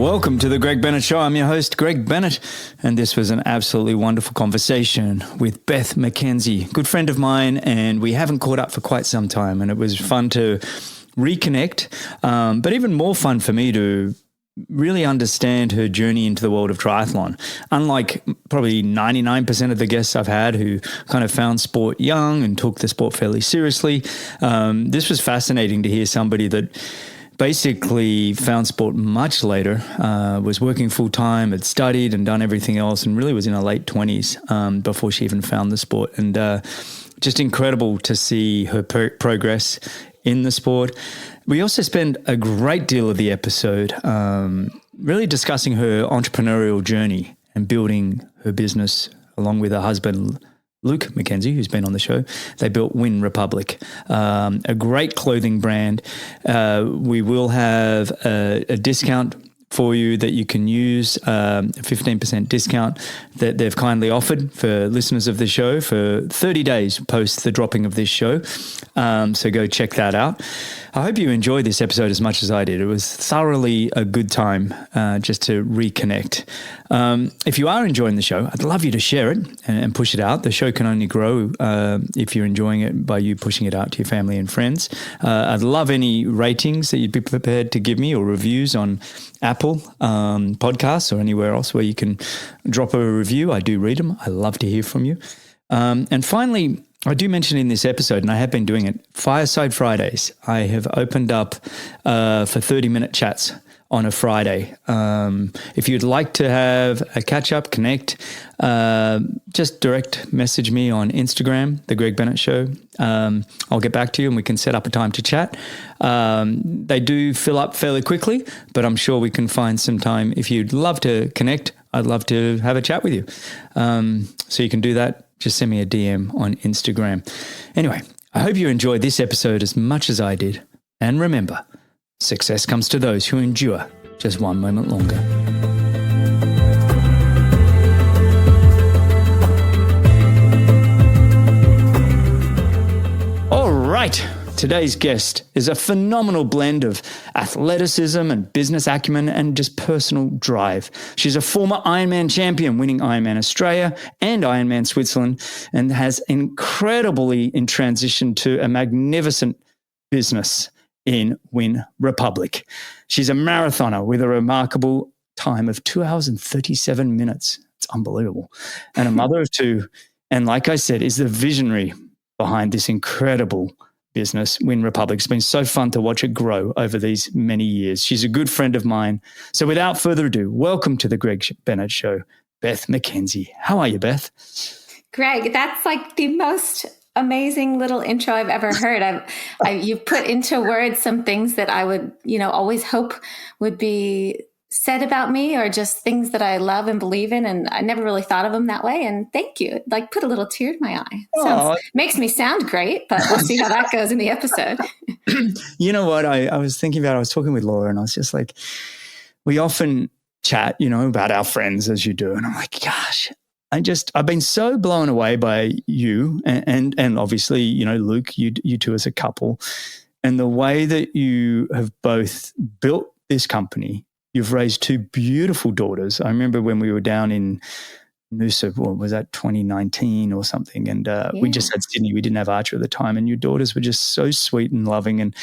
Welcome to the Greg Bennett Show. I'm your host, Greg Bennett, and this was an absolutely wonderful conversation with Beth McKenzie, good friend of mine, and we haven't caught up for quite some time, and it was fun to reconnect, but even more fun for me to really understand her journey into the world of triathlon. Unlike probably 99% of the guests I've had who kind of found sport young and took the sport fairly seriously, this was fascinating to hear somebody that basically found sport much later, was working full-time, had studied and done everything else, and really was in her late 20s before she even found the sport. And just incredible to see her progress in the sport. We also spend a great deal of the episode really discussing her entrepreneurial journey and building her business along with her husband, Luke McKenzie, who's been on the show. They built Wyn Republic, a great clothing brand. We will have a discount for you that you can use, a 15% discount that they've kindly offered for listeners of the show for 30 days post the dropping of this show. So go check that out. I hope you enjoyed this episode as much as I did. It was thoroughly a good time just to reconnect. If you are enjoying the show, I'd love you to share it and push it out. The show can only grow if you're enjoying it by you pushing it out to your family and friends. I'd love any ratings that you'd be prepared to give me or reviews on Apple podcasts or anywhere else where you can drop a review. I do read them. I love to hear from you. And finally, I do mention in this episode, and I have been doing it, Fireside Fridays. I have opened up for 30-minute chats on a Friday. If you'd like to have a catch-up, connect, just direct message me on Instagram, The Greg Bennett Show. I'll get back to you and we can set up a time to chat. They do fill up fairly quickly, but I'm sure we can find some time. If you'd love to connect, I'd love to have a chat with you. So you can do that. Just send me a DM on Instagram. Anyway, I hope you enjoyed this episode as much as I did. And remember, success comes to those who endure just one moment longer. All right. Today's guest is a phenomenal blend of athleticism and business acumen and just personal drive. She's a former Ironman champion, winning Ironman Australia and Ironman Switzerland, and has incredibly in transition to a magnificent business in Wyn Republic. She's a marathoner with a remarkable time of 2 hours and 37 minutes. It's unbelievable. And a mother of two. And like I said, is the visionary behind this incredible business, Wyn Republic. It's been so fun to watch it grow over these many years. She's a good friend of mine. So without further ado, welcome to the Greg Bennett Show, Beth McKenzie. How are you, Beth? Greg, that's like the most amazing little intro I've ever heard. You've put into words some things that I would, always hope would be said about me, or just things that I love and believe in. And I never really thought of them that way. And thank you. Like, put a little tear in my eye. Makes me sound great, but we'll see how that goes in the episode. You know what? I was thinking about, I was talking with Laura and I was just like, we often chat, about our friends as you do. And I'm like, gosh, I've been so blown away by you and obviously, Luke, you two as a couple, and the way that you have both built this company. You've raised two beautiful daughters. I remember when we were down in Noosa, what was that, 2019 or something? And we just had Sydney. We didn't have Archer at the time. And your daughters were just so sweet and loving. And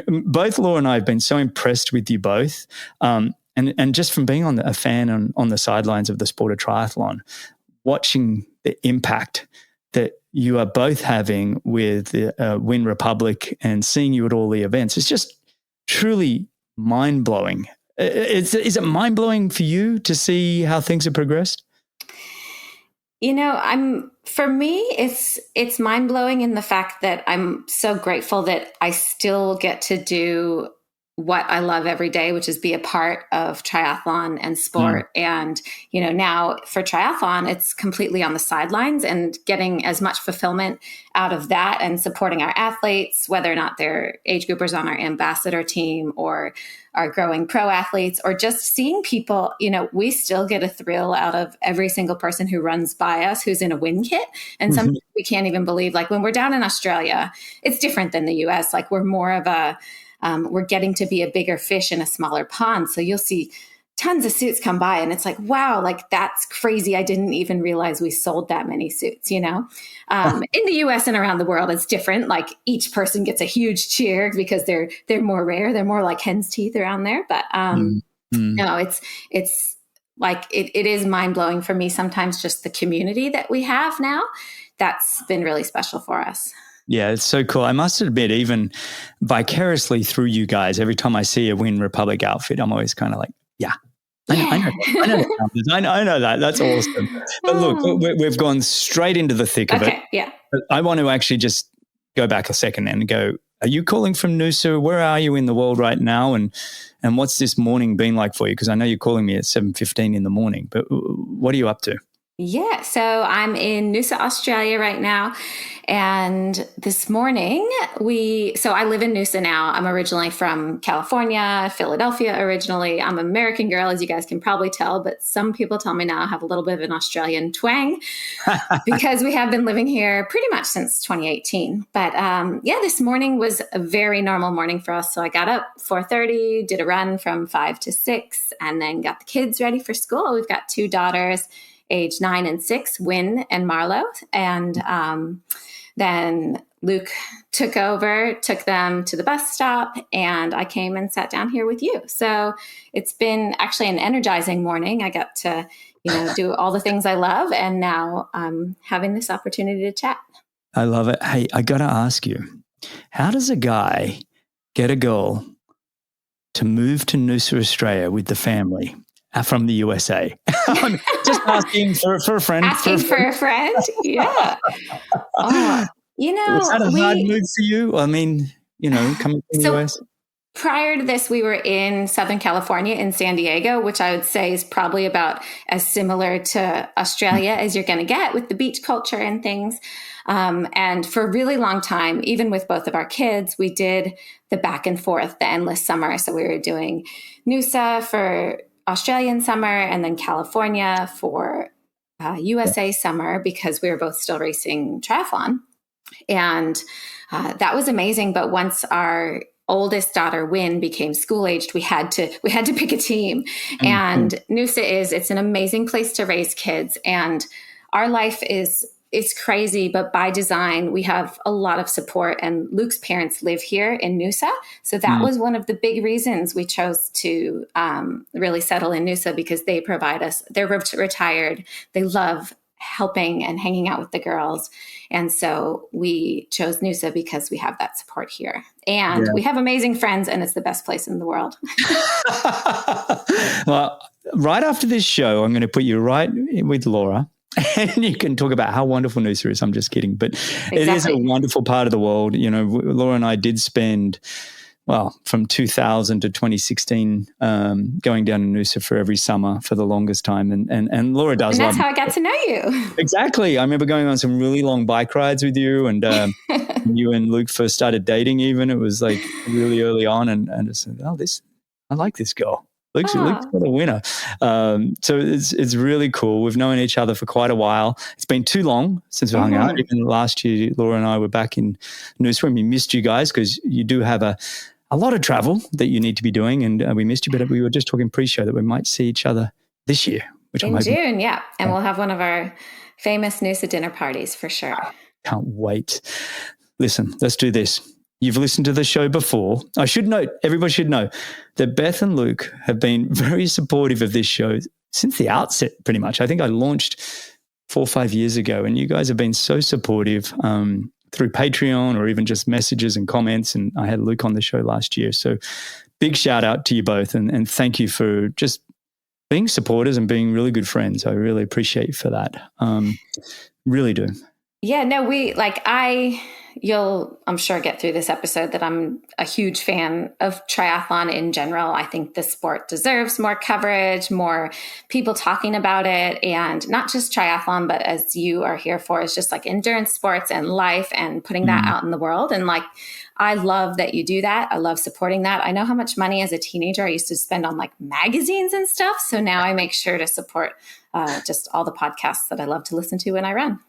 both Laura and I have been so impressed with you both. And just from being a fan on the sidelines of the sport of triathlon, watching the impact that you are both having with Wyn Republic and seeing you at all the events, it's just truly mind-blowing. Is it mind-blowing for you to see how things have progressed? For me, it's mind-blowing in the fact that I'm so grateful that I still get to do what I love every day, which is be a part of triathlon and sport. And, now for triathlon, it's completely on the sidelines, and getting as much fulfillment out of that and supporting our athletes, whether or not they're age groupers on our ambassador team or our growing pro athletes, or just seeing people, we still get a thrill out of every single person who runs by us, who's in a Wyn kit. And sometimes we can't even believe, like when we're down in Australia, it's different than the US. Like we're more of we're getting to be a bigger fish in a smaller pond. So you'll see tons of suits come by, and it's like, wow, like that's crazy. I didn't even realize we sold that many suits, In the US and around the world, it's different. Like each person gets a huge cheer because they're more rare. They're more like hen's teeth around there. But no, it's like it is mind blowing for me sometimes, just the community that we have now. That's been really special for us. Yeah, it's so cool. I must admit, even vicariously through you guys, every time I see a Wyn Republic outfit, I'm always kind of like, I know that. That's awesome. But look, we've gone straight into the thick of it. Yeah. But I want to actually just go back a second and go, are you calling from Noosa? Where are you in the world right now? And what's this morning been like for you? Because I know you're calling me at 7:15 in the morning, but what are you up to? Yeah, so I'm in Noosa, Australia right now. And this morning so I live in Noosa now. I'm originally from California, Philadelphia originally. I'm an American girl, as you guys can probably tell, but some people tell me now I have a little bit of an Australian twang because we have been living here pretty much since 2018. But this morning was a very normal morning for us. So I got up 4:30, did a run from 5 to 6, and then got the kids ready for school. We've got 2 daughters, age 9 and 6, Wyn and Marlo. And then Luke took them to the bus stop, and I came and sat down here with you. So it's been actually an energizing morning. I got to, do all the things I love, and now I'm having this opportunity to chat. I love it. Hey, I got to ask you, how does a guy get a girl to move to Noosa, Australia with the family from the USA? I'm just asking for a friend. Asking for a friend? Yeah. Oh, was that a hard move for you? I mean, coming from the US? Prior to this, we were in Southern California, in San Diego, which I would say is probably about as similar to Australia as you're going to get with the beach culture and things. And for a really long time, even with both of our kids, we did the back and forth, the endless summer. So we were doing Noosa for Australian summer and then California for USA summer, because we were both still racing triathlon. And that was amazing. But once our oldest daughter, Wyn, became school aged, we had to pick a team. Mm-hmm. And Noosa it's an amazing place to raise kids. And our life is crazy, but by design, we have a lot of support. And Luke's parents live here in Noosa. So that was one of the big reasons we chose to really settle in Noosa, because they provide us, they're retired. They love helping and hanging out with the girls. And so we chose Noosa because we have that support here. And we have amazing friends, and it's the best place in the world. Well, right after this show, I'm going to put you right with Laura, and you can talk about how wonderful Noosa is. I'm just kidding. But It is a wonderful part of the world. Laura and I did spend, from 2000 to 2016, going down to Noosa for every summer for the longest time. And Laura does love it. And that's how I got to know you. Exactly. I remember going on some really long bike rides with you, and you and Luke first started dating even. It was like really early on, and I said, I like this girl. Luke's got a winner. So it's really cool. We've known each other for quite a while. It's been too long since we hung out. Even last year, Laura and I were back in Noosa, and we missed you guys because you do have a lot of travel that you need to be doing, and we missed you. But we were just talking pre-show that we might see each other this year, which in June, yeah. And we'll have one of our famous Noosa dinner parties for sure. Can't wait. Listen, let's do this. You've listened to the show before. I should note, everybody should know that Beth and Luke have been very supportive of this show since the outset, pretty much. I think I launched 4 or 5 years ago, and you guys have been so supportive through Patreon or even just messages and comments. And I had Luke on the show last year. So big shout out to you both, and thank you for just being supporters and being really good friends. I really appreciate you for that. Really do. Yeah, no, you'll, I'm sure, get through this episode that I'm a huge fan of triathlon in general. I think the sport deserves more coverage, more people talking about it, and not just triathlon, but as you are here for, is just like endurance sports and life and putting that out in the world. And like, I love that you do that. I love supporting that. I know how much money as a teenager I used to spend on like magazines and stuff. So now I make sure to support just all the podcasts that I love to listen to when I run.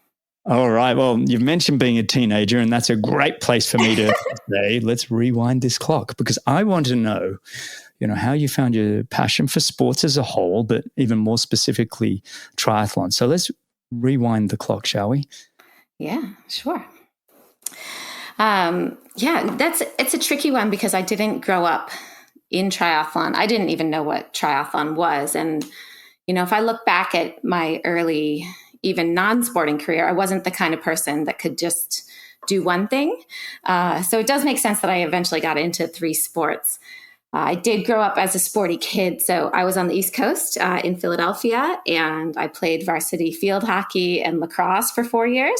All right. Well, you've mentioned being a teenager, and that's a great place for me to say, let's rewind this clock, because I want to know, how you found your passion for sports as a whole, but even more specifically, triathlon. So let's rewind the clock, shall we? Yeah, sure. It's a tricky one because I didn't grow up in triathlon. I didn't even know what triathlon was. And, if I look back at my early, even non-sporting career, I wasn't the kind of person that could just do one thing. So it does make sense that I eventually got into 3 sports. I did grow up as a sporty kid. So I was on the East Coast in Philadelphia, and I played varsity field hockey and lacrosse for 4 years.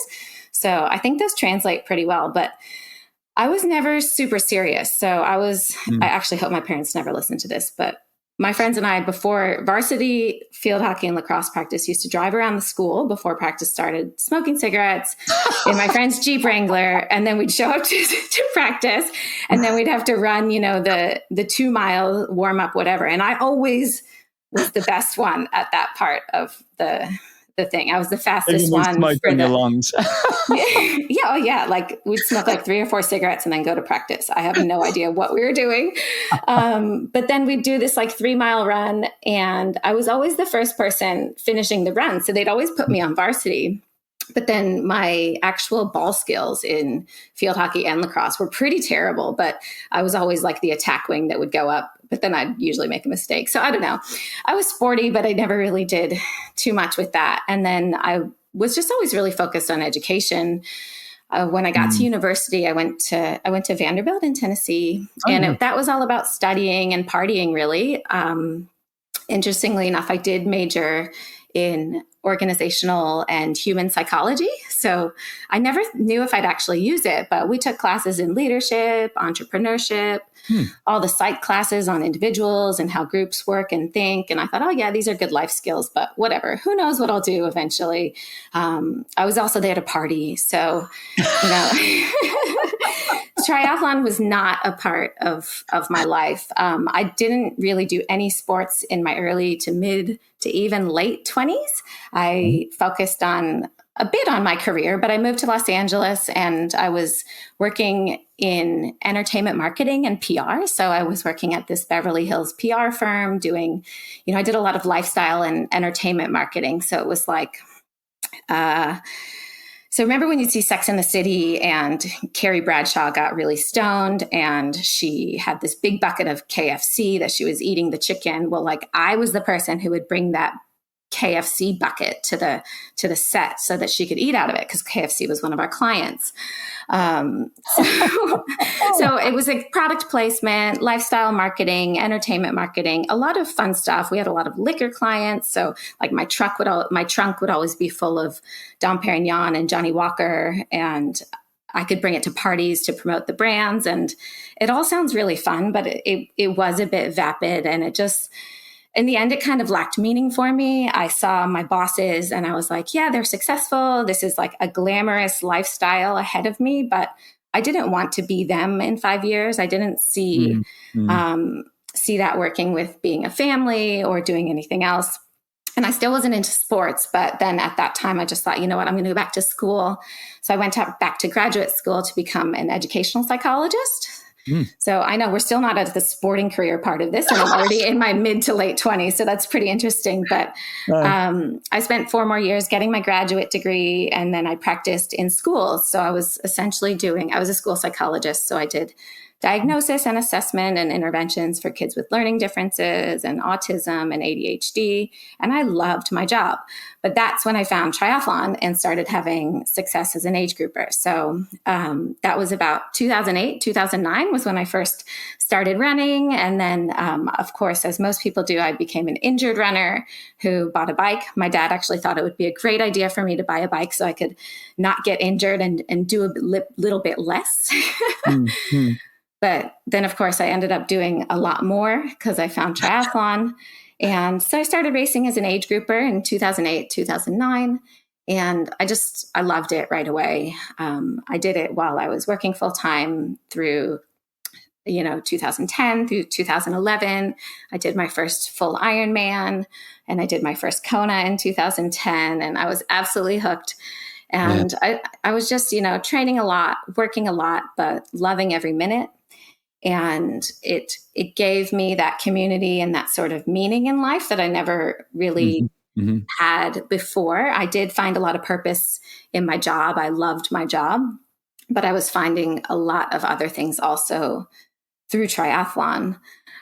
So I think those translate pretty well, but I was never super serious. So I actually hope my parents never listen to this, but my friends and I, before varsity field hockey and lacrosse practice, used to drive around the school before practice started, smoking cigarettes in my friend's Jeep Wrangler. And then we'd show up to practice, and then we'd have to run, the 2-mile warm up, whatever. And I always was the best one at that part of the thing. I was the fastest one for the lungs. yeah. Like we'd smoke like 3 or 4 cigarettes and then go to practice. I have no idea what we were doing. But then we'd do this like 3-mile run, and I was always the first person finishing the run. So they'd always put me on varsity. But then my actual ball skills in field hockey and lacrosse were pretty terrible, but I was always like the attack wing that would go up, but then I'd usually make a mistake. So I don't know. I was sporty, but I never really did too much with that. And then I was just always really focused on education. When I got to university, I went to Vanderbilt in Tennessee, that was all about studying and partying, really. Interestingly enough, I did major in organizational and human psychology. So I never knew if I'd actually use it, but we took classes in leadership, entrepreneurship, all the psych classes on individuals and how groups work and think. And I thought, oh yeah, these are good life skills, but whatever, who knows what I'll do eventually. I was also there to party. So, triathlon was not a part of my life. I didn't really do any sports in my early to mid to even late 20s. I focused on a bit on my career, but I moved to Los Angeles and I was working in entertainment marketing and PR. So I was working at this Beverly Hills PR firm doing, I did a lot of lifestyle and entertainment marketing. So it was like, so remember when you see Sex and the City and Carrie Bradshaw got really stoned and she had this big bucket of KFC that she was eating the chicken. Well, like I was the person who would bring that KFC bucket to the set so that she could eat out of it because KFC was one of our clients. So it was a product placement, lifestyle marketing, entertainment marketing, a lot of fun stuff. We had a lot of liquor clients. So like my trunk would always be full of Dom Perignon and Johnny Walker, and I could bring it to parties to promote the brands. And it all sounds really fun, but it was a bit vapid, and it just, in the end, it kind of lacked meaning for me. I saw my bosses and I was like, yeah, they're successful. This is like a glamorous lifestyle ahead of me, but I didn't want to be them in 5 years. I didn't see that working with being a family or doing anything else. And I still wasn't into sports. But then at that time, I just thought, you know what, I'm going to go back to school. So I went back to graduate school to become an educational psychologist. So I know we're still not at the sporting career part of this, and I'm already in my mid to late 20s. So that's pretty interesting. But I spent 4 more years getting my graduate degree, and then I practiced in schools. So I was essentially I was a school psychologist. So I did diagnosis and assessment and interventions for kids with learning differences and autism and ADHD. And I loved my job. But that's when I found triathlon and started having success as an age grouper. So that was about 2008, 2009 was when I first started running. And then, of course, as most people do, I became an injured runner who bought a bike. My dad actually thought it would be a great idea for me to buy a bike so I could not get injured and do a little bit less. But then, of course, I ended up doing a lot more because I found triathlon. And so I started racing as an age grouper in 2008, 2009. And I loved it right away. I did it while I was working full time through, 2010 through 2011. I did my first full Ironman and I did my first Kona in 2010. And I was absolutely hooked. And I was just, training a lot, working a lot, but loving every minute. And it gave me that community and that sort of meaning in life that I never really had before. I did find a lot of purpose in my job. I loved my job, but I was finding a lot of other things also through triathlon.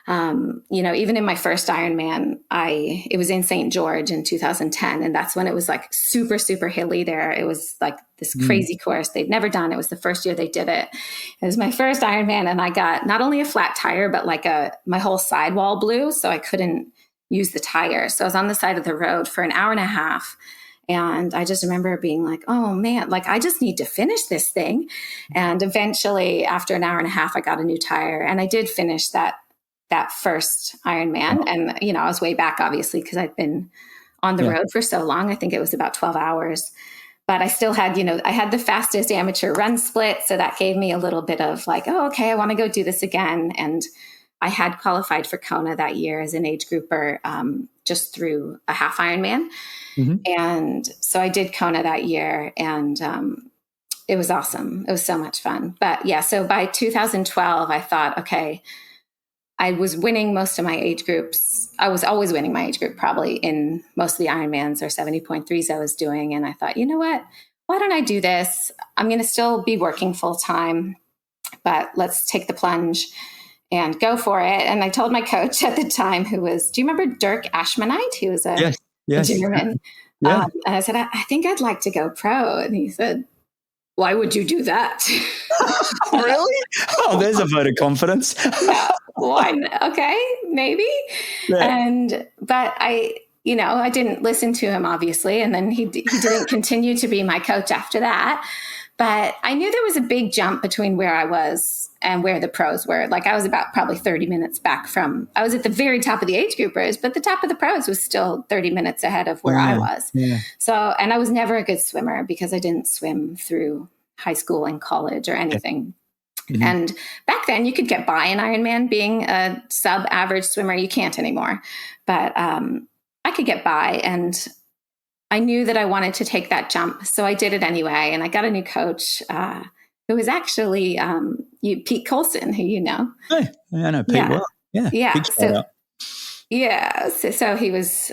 Even in my first Ironman, it was in St. George in 2010. And that's when it was like super, super hilly there. It was like this crazy course they'd never done. It was the first year they did it. It was my first Ironman. And I got not only a flat tire, but like my whole sidewall blew. So I couldn't use the tire. So I was on the side of the road for an hour and a half. And I just remember being like, oh man, like I just need to finish this thing. And eventually after an hour and a half, I got a new tire and I did finish that first Ironman. And, I was way back obviously, because I'd been on the road for so long. I think it was about 12 hours, but I still had, I had the fastest amateur run split. So that gave me a little bit of like, oh, okay, I want to go do this again. And I had qualified for Kona that year as an age grouper, just through a half Ironman. And so I did Kona that year and it was awesome. It was so much fun. But yeah, so by 2012, I thought, okay, I was winning most of my age groups. I was always winning my age group, probably in most of the Ironmans or 70.3s I was doing. And I thought, you know what? Why don't I do this? I'm going to still be working full time, but let's take the plunge and go for it. And I told my coach at the time, do you remember Dirk Ashmanite? He was a German. And I said, I think I'd like to go pro. And he said, why would you do that? Really? Oh, there's a vote of confidence. Yeah, why? Okay, maybe. Yeah. But I didn't listen to him, obviously. And then he didn't continue to be my coach after that. But I knew there was a big jump between where I was and where the pros were. Like I was about probably 30 minutes back I was at the very top of the age groupers, but the top of the pros was still 30 minutes ahead of where I was. Yeah. So, and I was never a good swimmer because I didn't swim through high school and college or anything. Mm-hmm. And back then you could get by in Ironman being a sub-average swimmer. You can't anymore, but I could get by, and I knew that I wanted to take that jump. So I did it anyway. And I got a new coach who was actually Pete Colson, who you know. Hey, I know Pete well. Yeah. So he was,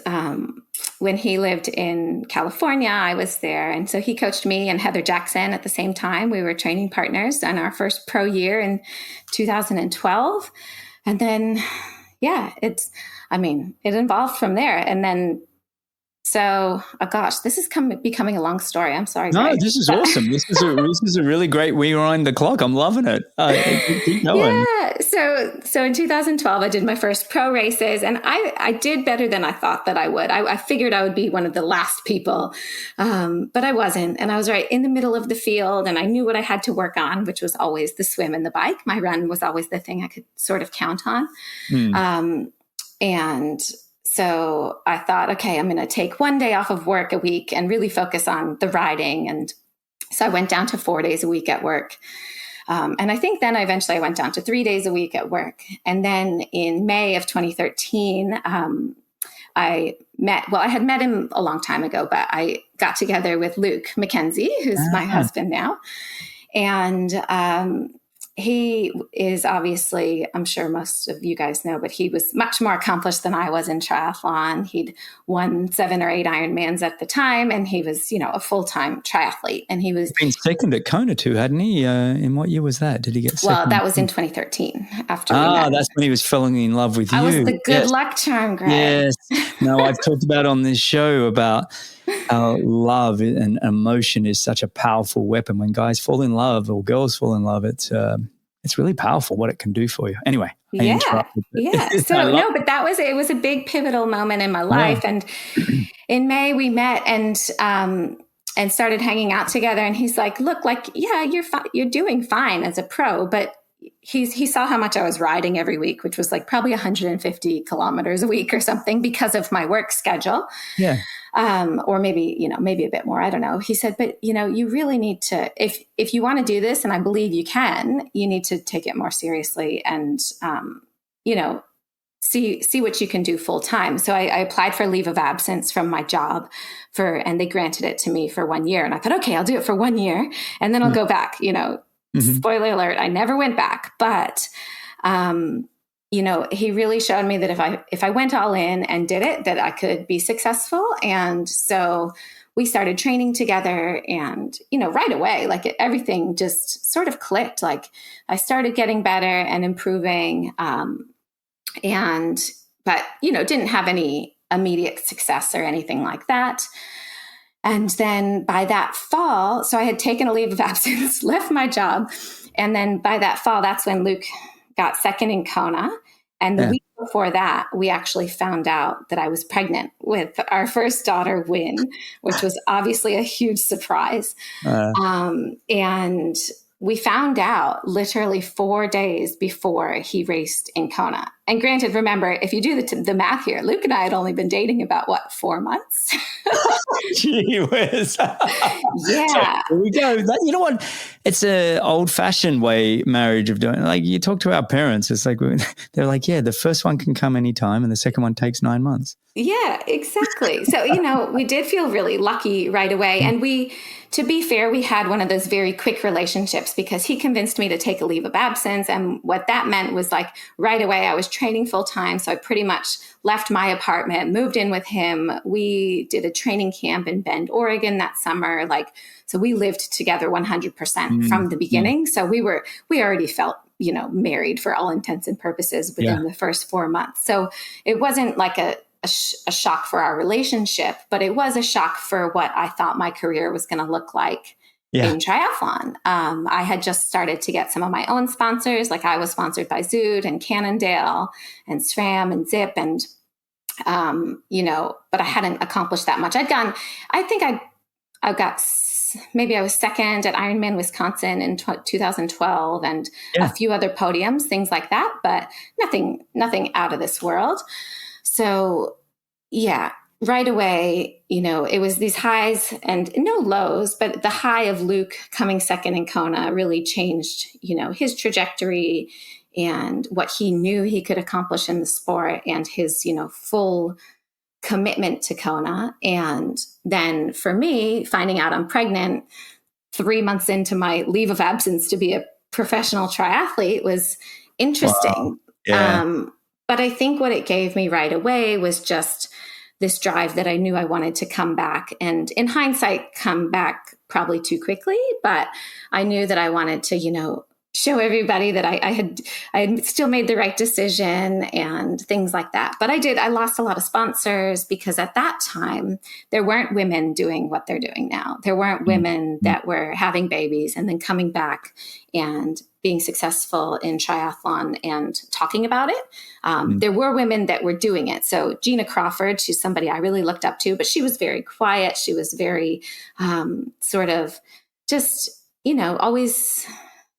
when he lived in California, I was there. And so he coached me and Heather Jackson at the same time. We were training partners in our first pro year in 2012. And then, it evolved from there. And then, this is becoming a long story. I'm sorry. No, Greg. This is awesome. This is a really great rewind the clock. I'm loving it. Keep going. Yeah. So in 2012, I did my first pro races, and I did better than I thought that I would. I figured I would be one of the last people, but I wasn't. And I was right in the middle of the field, and I knew what I had to work on, which was always the swim and the bike. My run was always the thing I could sort of count on. So I thought, okay, I'm going to take one day off of work a week and really focus on the riding. And so I went down to 4 days a week at work. And I think then eventually I went down to 3 days a week at work. And then in May of 2013, I had met him a long time ago, but I got together with Luke McKenzie, who's my husband now. And he is obviously, I'm sure most of you guys know, but he was much more accomplished than I was in triathlon. He'd won 7 or 8 Ironmans at the time, and he was, a full-time triathlete. And he was been second at Kona too, hadn't he? In what year was that? Did he get second? Well, that was in 2013. After we met. That's when he was falling in love with you. I was the good luck charm, Greg. Yes. No, I've talked about on this show about how love and emotion is such a powerful weapon. When guys fall in love or girls fall in love, it's really powerful what it can do for you. Anyway, yeah. So but it was a big pivotal moment in my life. Yeah. And in May we met and started hanging out together. And he's like, look, you're doing fine as a pro, but he saw how much I was riding every week, which was like probably 150 kilometers a week or something because of my work schedule. Yeah. Or maybe a bit more. I don't know. He said, but you really need to, if you want to do this, and I believe you can, you need to take it more seriously and, see what you can do full time. So I applied for leave of absence from my job and they granted it to me for 1 year. And I thought, okay, I'll do it for 1 year and then I'll go back, spoiler alert. I never went back, but, he really showed me that if I went all in and did it, that I could be successful. And so we started training together and, right away, like everything just sort of clicked. Like I started getting better and improving. But didn't have any immediate success or anything like that. And then by that fall, so I had taken a leave of absence, left my job. And then by that fall, that's when Luke got second in Kona. And the week before that, we actually found out that I was pregnant with our first daughter, Wyn, which was obviously a huge surprise. And we found out literally 4 days before he raced in Kona. And granted, remember, if you do the math here, Luke and I had only been dating about 4 months? Gee whiz. Yeah. So here we go. You know what? It's an old-fashioned way marriage of doing it. Like you talk to our parents, it's like they're like, yeah, the first one can come anytime and the second one takes 9 months. Yeah, exactly. So, we did feel really lucky right away. And to be fair, we had one of those very quick relationships because he convinced me to take a leave of absence. And what that meant was like right away, I was training full time. So I pretty much left my apartment, moved in with him. We did a training camp in Bend, Oregon that summer. So we lived together 100% from the beginning. So we already felt, married for all intents and purposes within the first 4 months. So it wasn't like a shock for our relationship, but it was a shock for what I thought my career was going to look like in triathlon. I had just started to get some of my own sponsors. Like I was sponsored by Zood and Cannondale and SRAM and Zip and, but I hadn't accomplished that much. Maybe I was second at Ironman Wisconsin in 2012 and a few other podiums, things like that, but nothing out of this world. So right away, it was these highs and no lows, but the high of Luke coming second in Kona really changed, his trajectory and what he knew he could accomplish in the sport and his, full commitment to Kona. And then for me, finding out I'm pregnant 3 months into my leave of absence to be a professional triathlete was interesting. Wow. Yeah. But I think what it gave me right away was just this drive that I knew I wanted to come back. And in hindsight, come back probably too quickly. But I knew that I wanted to, show everybody that I had still made the right decision and things like that. But I lost a lot of sponsors because at that time, there weren't women doing what they're doing now. There weren't women that were having babies and then coming back and being successful in triathlon and talking about it. There were women that were doing it. So Gina Crawford, she's somebody I really looked up to, but she was very quiet. She was very sort of just, always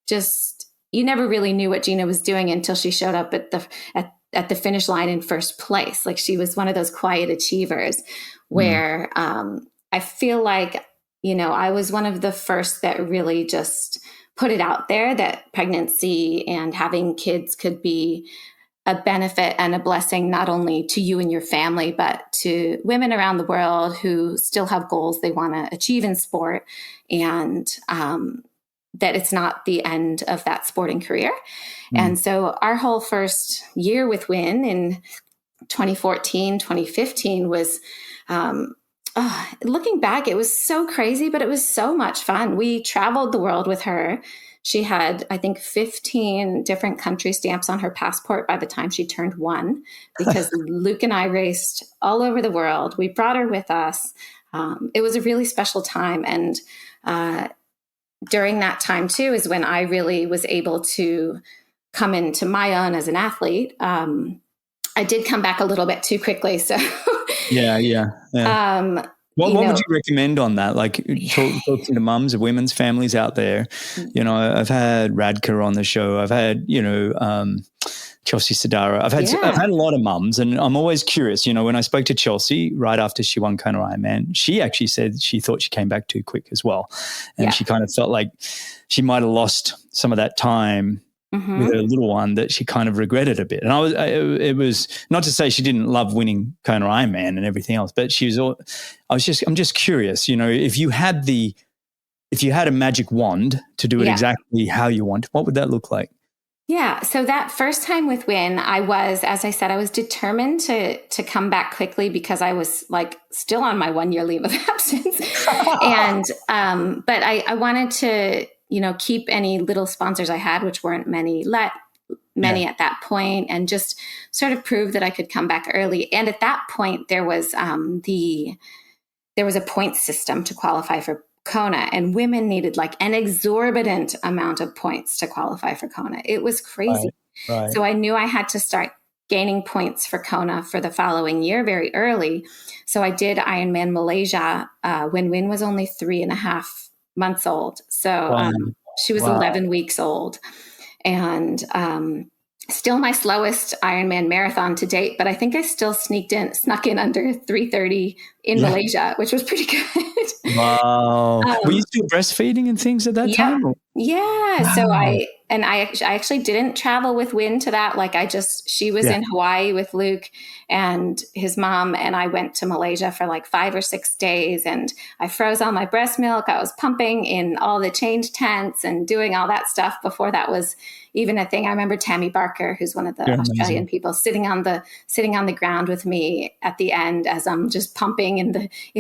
just, you never really knew what Gina was doing until she showed up at the finish line in first place. Like she was one of those quiet achievers where I feel like, I was one of the first that really just put it out there that pregnancy and having kids could be a benefit and a blessing, not only to you and your family, but to women around the world who still have goals they want to achieve in sport. And, that it's not the end of that sporting career. And so our whole first year with Wyn in 2014, 2015 was, looking back, it was so crazy, but it was so much fun. We traveled the world with her. She had, I think, 15 different country stamps on her passport by the time she turned 1, because Luke and I raced all over the world. We brought her with us. It was a really special time. And, during that time too is when I really was able to come into my own as an athlete. I did come back a little bit too quickly. So yeah. What would you recommend on that? Like talking to mums of women's families out there, I've had Radka on the show. I've had, Chelsea Sadara. I've had a lot of mums, and I'm always curious. When I spoke to Chelsea right after she won Kona Ironman, she actually said she thought she came back too quick as well, and she kind of felt like she might have lost some of that time Mm-hmm. with her little one that she kind of regretted a bit. And it was not to say she didn't love winning Kona Ironman and everything else, but I'm just curious, if you had a magic wand to do it exactly how you want, what would that look like? Yeah. So that first time with Wyn, as I said, I was determined to come back quickly because I was like still on my 1 year leave of absence. And, but I wanted to, keep any little sponsors I had, which weren't many, at that point, and just sort of prove that I could come back early. And at that point, there was a point system to qualify for Kona, and women needed like an exorbitant amount of points to qualify for Kona. It was crazy. Right. So I knew I had to start gaining points for Kona for the following year very early. So I did Ironman Malaysia when Wyn was only 3.5 months old. So she was 11 weeks old, and still my slowest Ironman marathon to date, but I think I still snuck in under 3:30 in Malaysia, which was pretty good. Wow. Were you still breastfeeding and things at that time? Or? Yeah. Wow. So I actually didn't travel with Wyn to that. Like she was in Hawaii with Luke and his mom, and I went to Malaysia for like 5 or 6 days, and I froze all my breast milk. I was pumping in all the change tents and doing all that stuff before that was even a thing. I remember Tammy Barker, who's one of the Australian people, sitting on the ground with me at the end as I'm just pumping in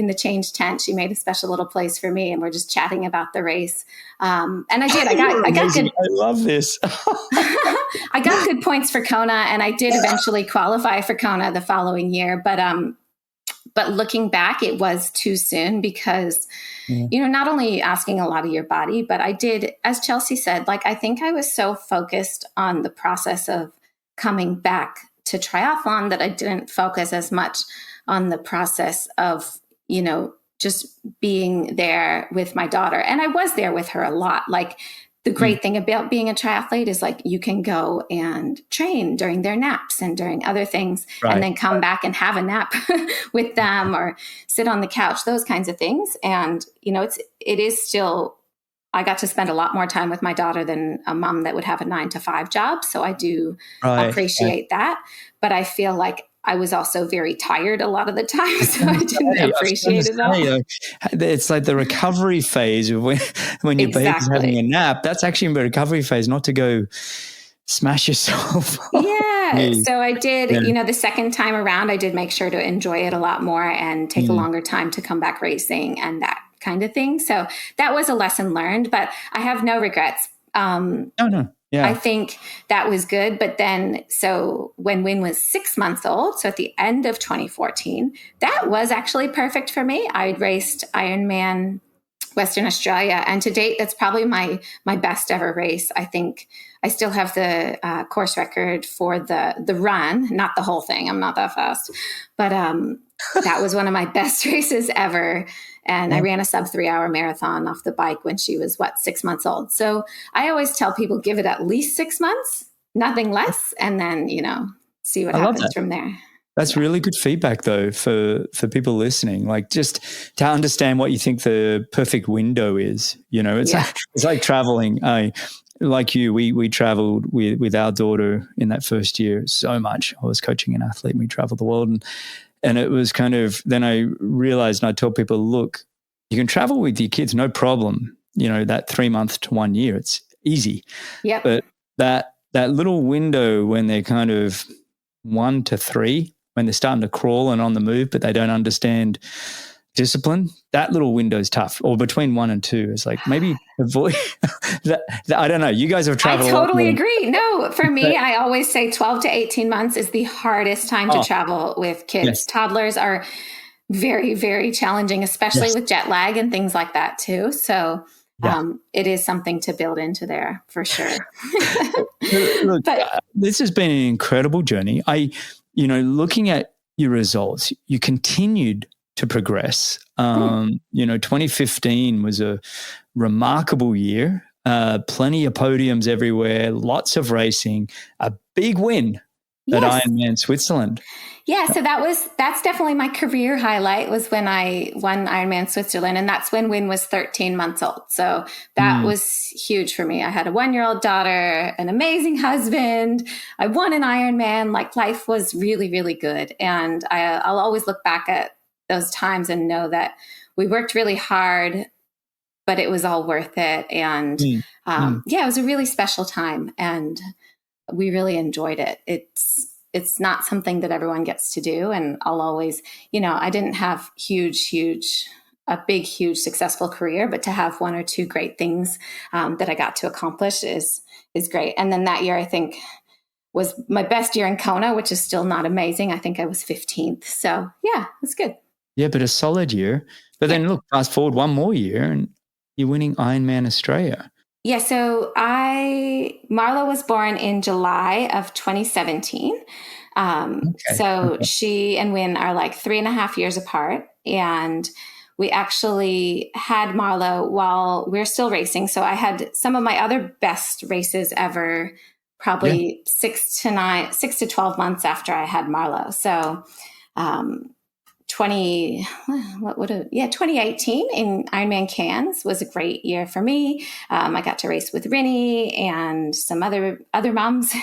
the change tent. She made a special little place for me, and we're just chatting about the race. And I did. I got good. I love this. I got good points for Kona, and I did eventually qualify for Kona the following year. But looking back, it was too soon because, not only asking a lot of your body, but I did, as Chelsea said, like, I think I was so focused on the process of coming back to triathlon that I didn't focus as much on the process of, just being there with my daughter. And I was there with her a lot. Like, the great thing about being a triathlete is like you can go and train during their naps and during other things, and then come back and have a nap with them or sit on the couch, those kinds of things. And, it is still, I got to spend a lot more time with my daughter than a mom that would have a 9-to-5 job. So I do appreciate that. But I feel like I was also very tired a lot of the time, so I didn't appreciate it all. It's like the recovery phase of when your baby's having a nap. That's actually a recovery phase, not to go smash yourself. Yeah. So I did, the second time around, I did make sure to enjoy it a lot more and take a longer time to come back racing and that kind of thing. So that was a lesson learned, but I have no regrets. No. Yeah. I think that was good. But then, so when Wyn was 6 months old, so at the end of 2014, that was actually perfect for me. I'd raced Ironman Western Australia, and to date, that's probably my best ever race. I think I still have the course record for the run, not the whole thing. I'm not that fast, but that was one of my best races ever. And I ran a sub 3-hour marathon off the bike when she was 6 months old. So I always tell people, give it at least 6 months, nothing less. And then, see what happens from there. That's really good feedback though, for people listening, like just to understand what you think the perfect window is, it's like traveling. Like you, we traveled with our daughter in that first year so much. I was coaching an athlete and we traveled the world, and it was kind of, then I realized, and I told people, look, you can travel with your kids, no problem. That 3 months to 1 year, it's easy. Yep. But that little window when they're kind of 1 to 3, when they're starting to crawl and on the move, but they don't understand discipline, that little window is tough. Or between 1 and 2, it's like maybe avoid that. I don't know. You guys have traveled. I totally agree. No, for me, I always say 12 to 18 months is the hardest time to travel with kids. Yes. Toddlers are very, very challenging, especially with jet lag and things like that too. So it is something to build into there for sure. Look, this has been an incredible journey. Looking at your results, you continued to progress. 2015 was a remarkable year. Plenty of podiums everywhere, lots of racing, a big win at Yes. Ironman Switzerland. Yeah, so that's definitely my career highlight was when I won Ironman Switzerland, and that's when Wyn was 13 months old. So that was huge for me. I had a 1-year-old daughter, an amazing husband. I won an Ironman. Like life was really, really good, and I'll always look back at those times and know that we worked really hard, but it was all worth it. And yeah, it was a really special time, and we really enjoyed it. It's not something that everyone gets to do. And I'll always, I didn't have a big, huge successful career, but to have one or two great things that I got to accomplish is great. And then that year, I think, was my best year in Kona, which is still not amazing. I think I was 15th. So yeah, it's good. Yeah, but a solid year. But then look, fast forward one more year and you're winning Ironman Australia. Yeah, so Marlo was born in July of 2017. She and Wyn are like 3.5 years apart. And we actually had Marlo while we're still racing. So I had some of my other best races ever, probably 6 to 12 months after I had Marlo. So 2018 in Ironman Cairns was a great year for me. I got to race with Rinny and some other moms.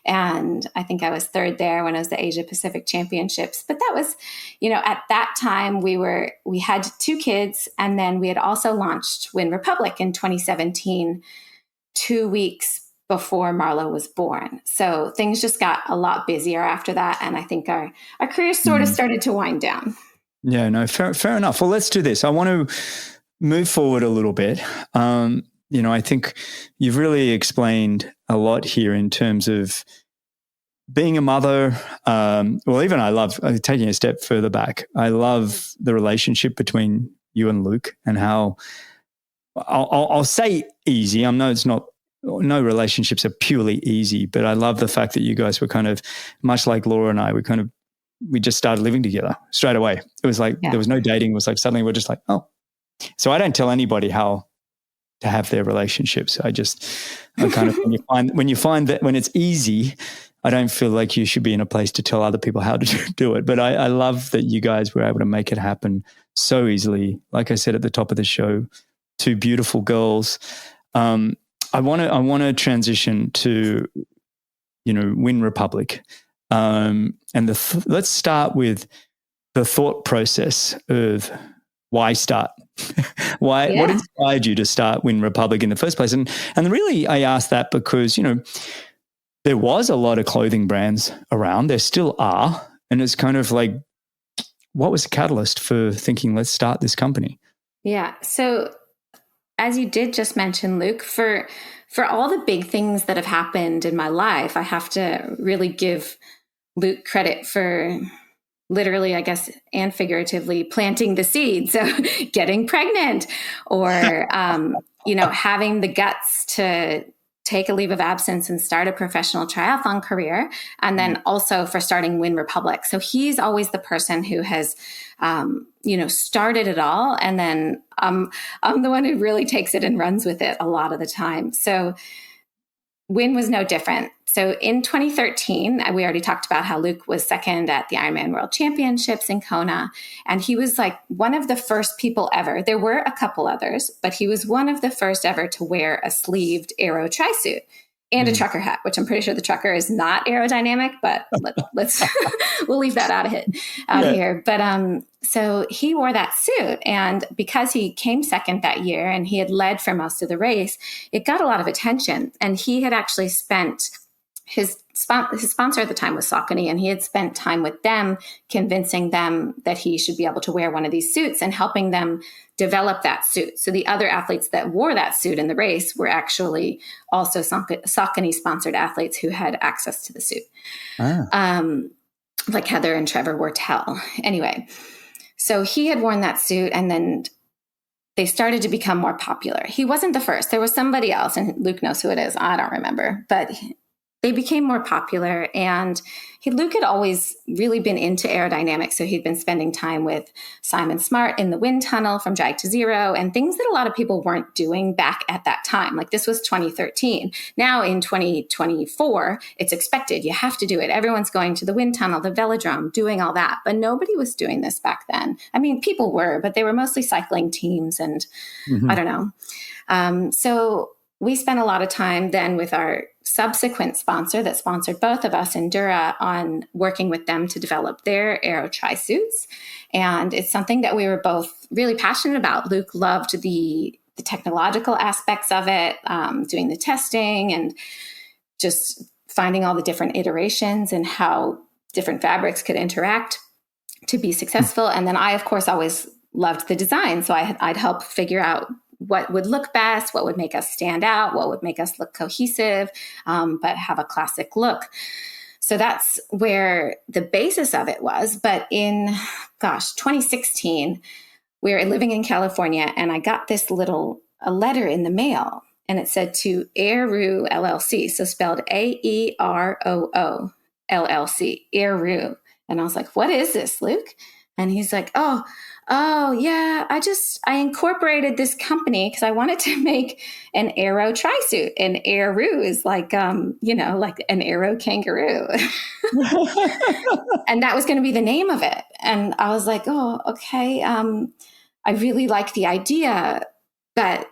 And I think I was third there when it was the Asia Pacific Championships. But that was, at that time we had 2 kids, and then we had also launched Wyn Republic in 2017, 2 weeks before Marlo was born. So things just got a lot busier after that. And I think our careers sort of started to wind down. Yeah, no, fair enough. Well, let's do this. I want to move forward a little bit. I think you've really explained a lot here in terms of being a mother. Even I love taking a step further back. I love the relationship between you and Luke and how I'll say easy. I know it's not, no relationships are purely easy, but I love the fact that you guys were kind of much like Laura and I, we just started living together straight away. It was like, there was no dating. It was like, suddenly we're just like, oh, so I don't tell anybody how to have their relationships. I kind of, when you find that when it's easy, I don't feel like you should be in a place to tell other people how to do it. But I love that you guys were able to make it happen so easily. Like I said at the top of the show, 2 beautiful girls. I want to transition to, Wyn Republic, and let's start with the thought process of why start. What inspired you to start Wyn Republic in the first place? And really, I asked that because there was a lot of clothing brands around. There still are, and it's kind of like, what was the catalyst for thinking, let's start this company? Yeah. So, as you did just mention, Luke, for all the big things that have happened in my life, I have to really give Luke credit for literally, I guess, and figuratively planting the seed. So getting pregnant or, having the guts to take a leave of absence and start a professional triathlon career. And then also for starting Wyn Republic. So he's always the person who has, started it all. And then I'm the one who really takes it and runs with it a lot of the time. So Wyn was no different. So in 2013, we already talked about how Luke was second at the Ironman World Championships in Kona. And he was like one of the first people ever. There were a couple others, but he was one of the first ever to wear a sleeved aero tri-suit and a trucker hat, which I'm pretty sure the trucker is not aerodynamic, but let's we'll leave that out of here. But so he wore that suit, and because he came second that year and he had led for most of the race, it got a lot of attention. And he had actually spent his sponsor at the time was Saucony, and he had spent time with them, convincing them that he should be able to wear one of these suits and helping them develop that suit. So the other athletes that wore that suit in the race were actually also Saucony sponsored athletes who had access to the suit. Like Heather and Trevor Wortell. Anyway, so he had worn that suit, and then they started to become more popular. He wasn't the first. There was somebody else, and Luke knows who it is. I don't remember, but they became more popular. And Luke had always really been into aerodynamics. So he'd been spending time with Simon Smart in the wind tunnel from Drag to Zero, and things that a lot of people weren't doing back at that time. Like, this was 2013. Now in 2024, it's expected. You have to do it. Everyone's going to the wind tunnel, the velodrome, doing all that. But nobody was doing this back then. I mean, people were, but they were mostly cycling teams and I don't know. So we spent a lot of time then with our subsequent sponsor that sponsored both of us, Endura, on working with them to develop their aero tri-suits. And it's something that we were both really passionate about. Luke loved the technological aspects of it, doing the testing and just finding all the different iterations and how different fabrics could interact to be successful. And then I, of course, always loved the design. So I'd help figure out what would look best, what would make us stand out, what would make us look cohesive, but have a classic look. So that's where the basis of it was. But in, 2016, we were living in California, and I got this a letter in the mail, and it said to Aeroo LLC, so spelled AEROO LLC, Aeroo. And I was like, what is this, Luke? And he's like, oh yeah, I incorporated this company because I wanted to make an aero tri-suit. And Aeroo is like, like an aero kangaroo. And that was going to be the name of it. And I was like, oh, okay. I really like the idea, but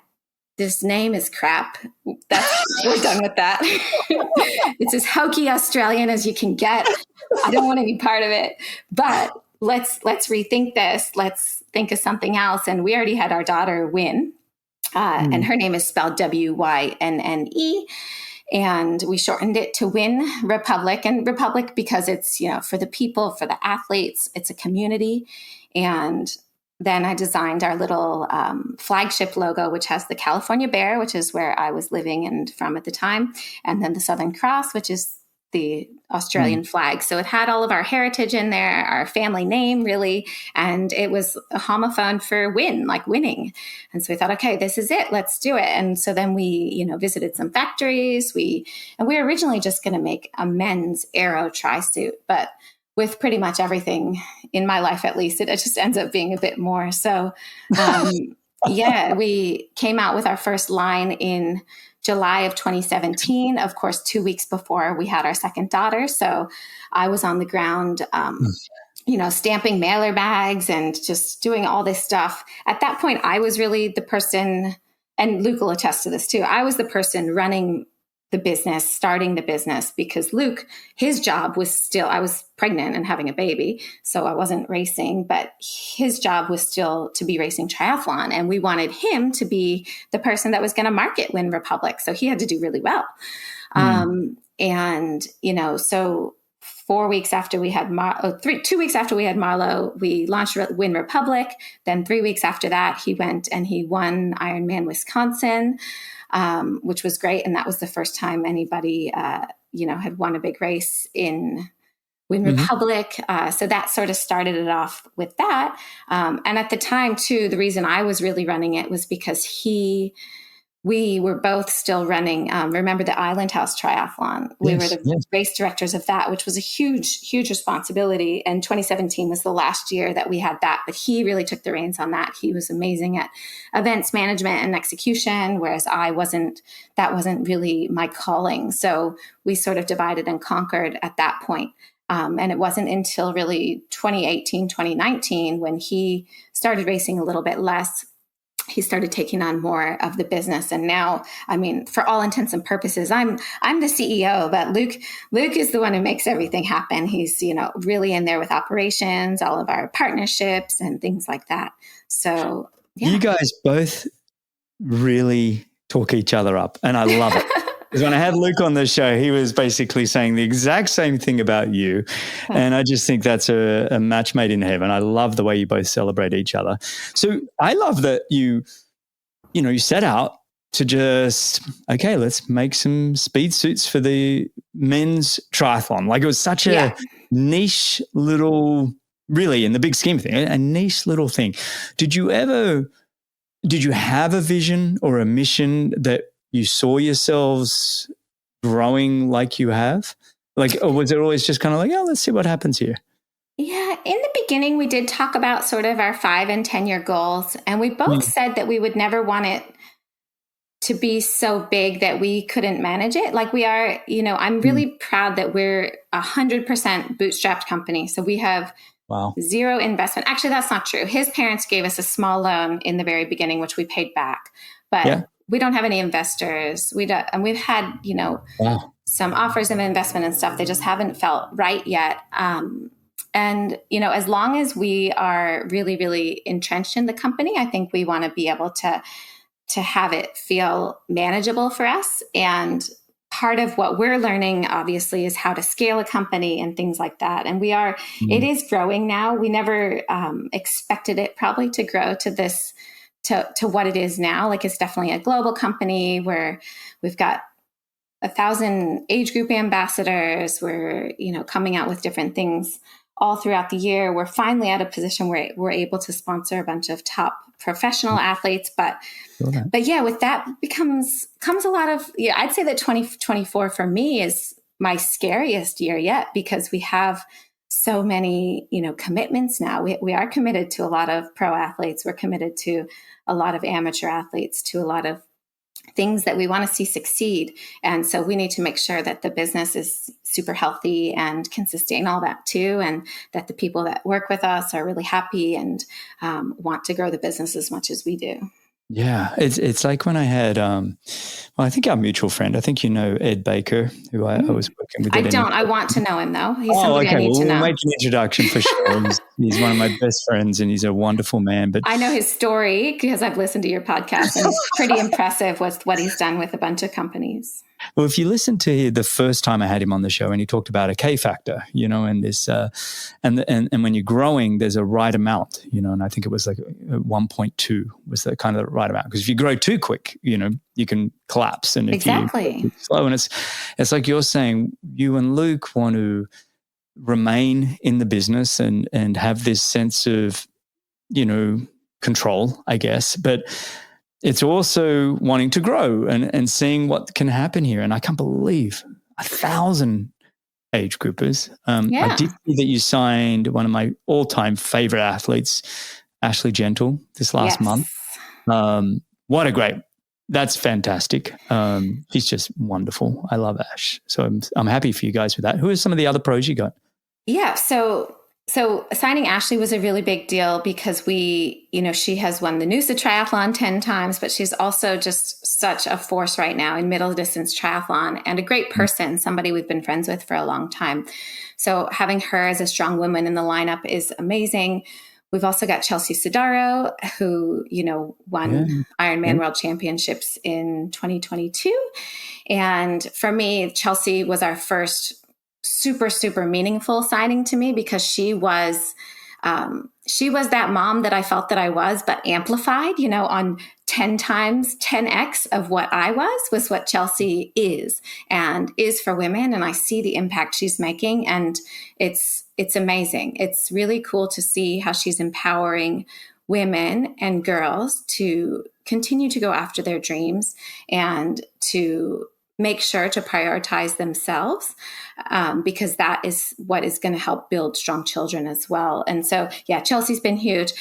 this name is crap. We're done with that. It's as hokey Australian as you can get. I don't want any part of it, but let's rethink this. Let's think of something else. And we already had our daughter, Wyn, and her name is spelled WYNNE. And we shortened it to Wyn Republic. And Republic because it's, for the people, for the athletes, it's a community. And then I designed our little flagship logo, which has the California bear, which is where I was living and from at the time. And then the Southern Cross, which is the Australian flag. So it had all of our heritage in there, our family name really, and it was a homophone for win, like winning. And so we thought, okay, this is it, let's do it. And so then we, visited some factories. We were originally just going to make a men's aero tri-suit, but with pretty much everything in my life, at least, it just ends up being a bit more. So we came out with our first line in July of 2017, of course, 2 weeks before we had our second daughter. So I was on the ground, stamping mailer bags and just doing all this stuff. At that point, I was really the person, and Luke will attest to this too, I was the person running the business, starting the business, because Luke, his job was still, I was pregnant and having a baby, so I wasn't racing, but his job was still to be racing triathlon. And we wanted him to be the person that was going to market Wyn Republic. So he had to do really well. So 4 weeks after we had 2 weeks after we had Marlo, we launched Wyn Republic. Then 3 weeks after that, he went and he won Ironman Wisconsin, which was great. And that was the first time anybody, had won a big race in Wyn Republic. So that sort of started it off with that. And at the time too, the reason I was really running it was because we were both still running, remember the Island House Triathlon? We were the race directors of that, which was a huge, huge responsibility. And 2017 was the last year that we had that, but he really took the reins on that. He was amazing at events management and execution, whereas that wasn't really my calling. So we sort of divided and conquered at that point. And it wasn't until really 2018, 2019, when he started racing a little bit less, he started taking on more of the business. And now, for all intents and purposes, I'm the CEO, but Luke is the one who makes everything happen. He's, really in there with operations, all of our partnerships and things like that. So you guys both really talk each other up, and I love it. Because when I had Luke on the show, he was basically saying the exact same thing about you. And I just think that's a match made in heaven. I love the way you both celebrate each other. So I love that you set out to just, okay, let's make some speed suits for the men's triathlon. Like, it was such a niche little, really, in the big scheme of things, a niche little thing. Did you have a vision or a mission that you saw yourselves growing like you have? Like, or was it always just kind of like, oh, let's see what happens here? Yeah, in the beginning, we did talk about sort of our 5 and 10-year goals, and we both said that we would never want it to be so big that we couldn't manage it. Like we are, I'm really proud that we're 100% bootstrapped company. So we have zero investment. Actually, that's not true. His parents gave us a small loan in the very beginning, which we paid back, but we don't have any investors. And we've had, some offers of investment and stuff. They just haven't felt right yet. And, as long as we are really, really entrenched in the company, I think we want to be able to have it feel manageable for us. And part of what we're learning, obviously, is how to scale a company and things like that. And it is growing now. We never expected it probably to grow to this, to what it is now. Like it's definitely a global company where we've got 1,000 age group ambassadors. We're, coming out with different things all throughout the year. We're finally at a position where we're able to sponsor a bunch of top professional athletes. But yeah, with that comes a lot of, I'd say that 2024 for me is my scariest year yet, because we have so many, commitments now. We are committed to a lot of pro athletes. We're committed to a lot of amateur athletes, to a lot of things that we want to see succeed. And so we need to make sure that the business is super healthy and can sustain all that too. And that the people that work with us are really happy and want to grow the business as much as we do. Yeah. It's like when I had, I think our mutual friend, I think Ed Baker, who I was working with. I don't. I want to know him though. He's somebody I need to know. We'll make an introduction for sure. He's one of my best friends and he's a wonderful man. But I know his story because I've listened to your podcast, and it's pretty impressive with what he's done with a bunch of companies. Well, if you listen to the first time I had him on the show, and he talked about a K factor, and this, and when you're growing, there's a right amount, and I think it was like 1.2 was the kind of the right amount. Because if you grow too quick, you can collapse, and if you slow, and it's like you're saying, you and Luke want to remain in the business and have this sense of, control, I guess, but it's also wanting to grow and seeing what can happen here. And I can't believe 1,000 age groupers. I did see that you signed one of my all-time favorite athletes, Ashley Gentle, this last month. That's fantastic. She's just wonderful. I love Ash. So I'm happy for you guys with that. Who are some of the other pros you got? Yeah. So signing Ashley was a really big deal because she has won the Noosa Triathlon 10 times, but she's also just such a force right now in middle distance triathlon and a great person, somebody we've been friends with for a long time. So having her as a strong woman in the lineup is amazing. We've also got Chelsea Sodaro, who, won Ironman World Championships in 2022. And for me, Chelsea was our first super, super meaningful signing to me because she was that mom that I felt that I was, but amplified, on 10 times, 10x of what I was what Chelsea is and is for women. And I see the impact she's making, and it's amazing. It's really cool to see how she's empowering women and girls to continue to go after their dreams and to make sure to prioritize themselves, because that is what is going to help build strong children as well. And so, Chelsea's been huge.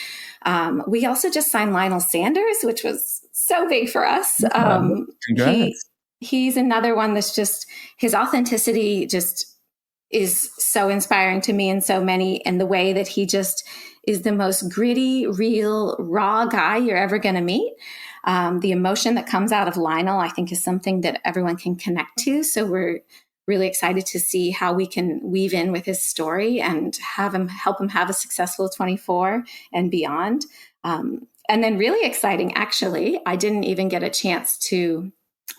We also just signed Lionel Sanders, which was so big for us. He's another one that's just, his authenticity just is so inspiring to me and so many, and the way that he just is the most gritty, real, raw guy you're ever going to meet. The emotion that comes out of Lionel, I think, is something that everyone can connect to. So we're really excited to see how we can weave in with his story and help him have a successful 24 and beyond. And then really exciting, actually, I didn't even get a chance to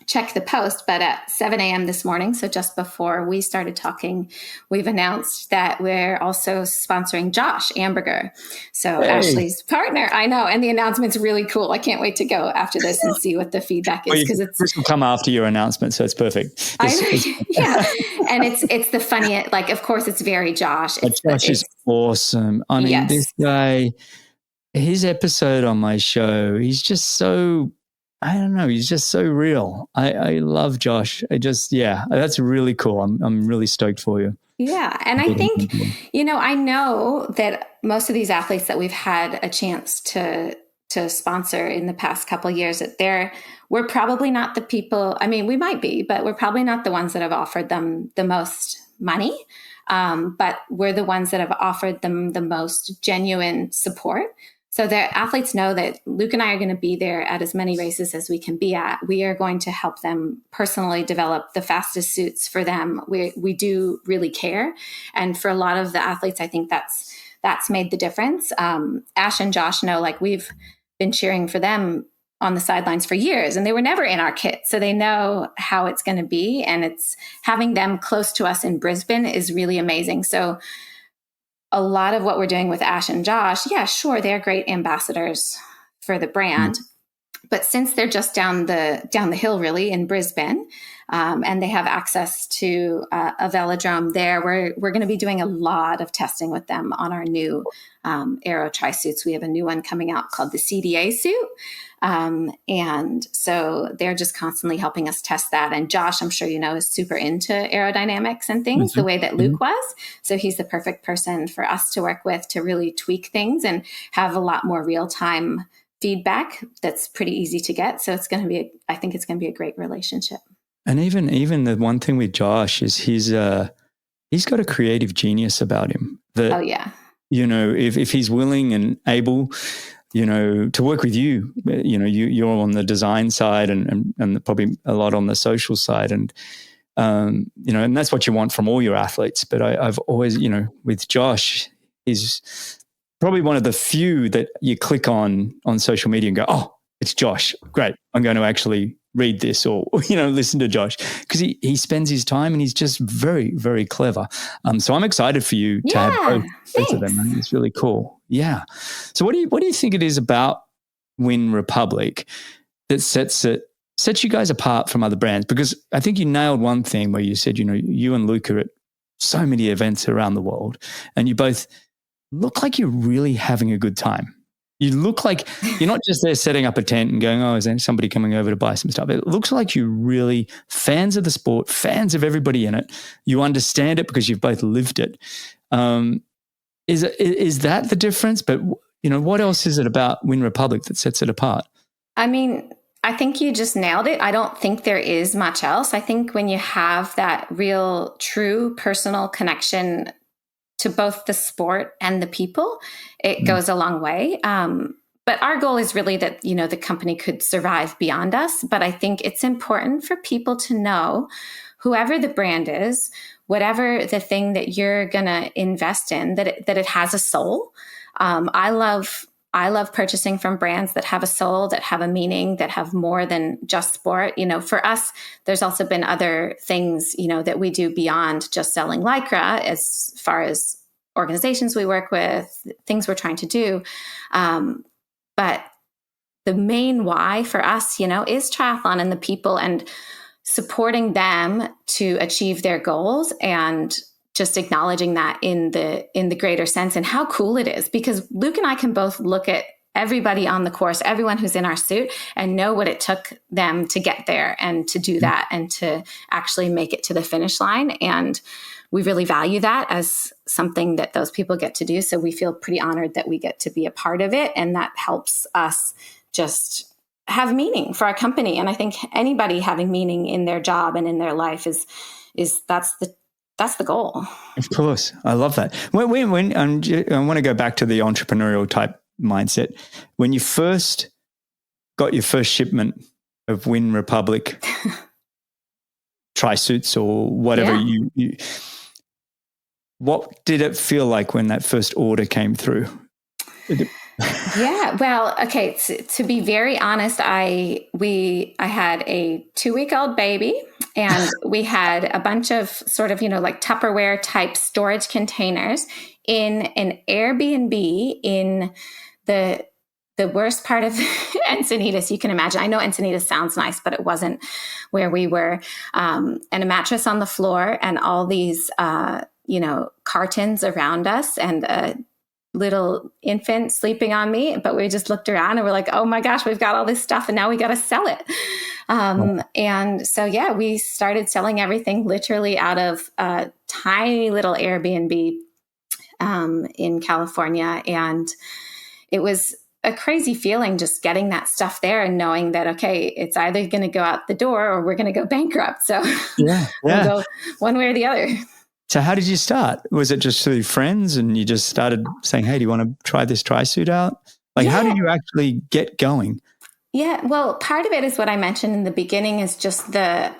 check the post, but at 7 a.m. this morning, so just before we started talking, we've announced that we're also sponsoring Josh Amberger. So Ashley's partner, I know, and the announcement's really cool. I can't wait to go after this and see what the feedback is, because this will come after your announcement, so it's perfect. Yeah, and it's the funniest. Like, of course, it's very Josh. Josh is awesome. I mean, This guy, his episode on my show, he's just so I don't know. He's just so real. I love Josh. That's really cool. I'm really stoked for you. Yeah. And I think, I know that most of these athletes that we've had a chance to sponsor in the past couple of years, that we're probably not the people, I mean, we might be, but we're probably not the ones that have offered them the most money. But we're the ones that have offered them the most genuine support. So the athletes know that Luke and I are going to be there at as many races as we can be at. We are going to help them personally develop the fastest suits for them. We do really care. And for a lot of the athletes, I think that's made the difference. Ash and Josh know, like, we've been cheering for them on the sidelines for years, and they were never in our kit. So they know how it's going to be. And it's having them close to us in Brisbane is really amazing. So a lot of what we're doing with Ash and Josh, yeah, sure, they're great ambassadors for the brand. But since they're just down the hill, really, in Brisbane, and they have access to a velodrome there, we're going to be doing a lot of testing with them on our new aero tri suits. We have a new one coming out called the CDA suit. And so they're just constantly helping us test that. And Josh, I'm sure you know, is super into aerodynamics and things the way that Luke was. So he's the perfect person for us to work with to really tweak things and have a lot more real-time feedback that's pretty easy to get. So I think it's going to be a great relationship. And even the one thing with Josh is he's got a creative genius about him. Oh yeah. If he's willing and able, to work with you, you're on the design side and probably a lot on the social side. And, and that's what you want from all your athletes. But I've always, with Josh, he's probably one of the few that you click on social media and go, oh, it's Josh. Great. I'm going to actually read this or listen to Josh, because he spends his time and he's just very, very clever. So I'm excited for you to have both of them. It's really cool. Yeah. So what do you think it is about Wyn Republic that sets you guys apart from other brands? Because I think you nailed one thing where you said, you and Luke are at so many events around the world and you both look like you're really having a good time. You look like you're not just there setting up a tent and going, oh, is there somebody coming over to buy some stuff? It looks like you're really fans of the sport, fans of everybody in it. You understand it because you've both lived it. Is that the difference? But, what else is it about Wyn Republic that sets it apart? I mean, I think you just nailed it. I don't think there is much else. I think when you have that real, true personal connection to both the sport and the people, it goes a long way. But our goal is really that, the company could survive beyond us. But I think it's important for people to know, whoever the brand is, whatever the thing that you're going to invest in, that it has a soul. I love purchasing from brands that have a soul, that have a meaning, that have more than just sport. For us, there's also been other things, that we do beyond just selling Lycra, as far as organizations we work with, things we're trying to do. But the main why for us, is triathlon and the people, and supporting them to achieve their goals, and just acknowledging that in the greater sense, and how cool it is, because Luke and I can both look at everybody on the course, everyone who's in our suit, and know what it took them to get there and to do that and to actually make it to the finish line. And we really value that as something that those people get to do. So we feel pretty honored that we get to be a part of it. And that helps us just have meaning for our company. And I think anybody having meaning in their job and in their life is that's the goal. Of course. I love that. When I want to go back to the entrepreneurial type mindset. When you first got your first shipment of Wyn Republic tri-suits or whatever, you what did it feel like when that first order came through? Yeah, well, okay. To be very honest, I had a 2-week-old baby, and we had a bunch of sort of, like Tupperware type storage containers in an Airbnb in the worst part of Encinitas you can imagine. I know Encinitas sounds nice, but it wasn't where we were. And a mattress on the floor, and all these, cartons around us, and little infant sleeping on me, but we just looked around and we're like, oh my gosh, we've got all this stuff and now we got to sell it. And so, yeah, we started selling everything literally out of a tiny little Airbnb in California. And it was a crazy feeling just getting that stuff there and knowing that, okay, it's either going to go out the door or we're going to go bankrupt. So we'll go one way or the other. So how did you start? Was it just through friends and you just started saying, hey, do you want to try this tri suit out? Like, how did you actually get going? Yeah, well, part of it is what I mentioned in the beginning is just the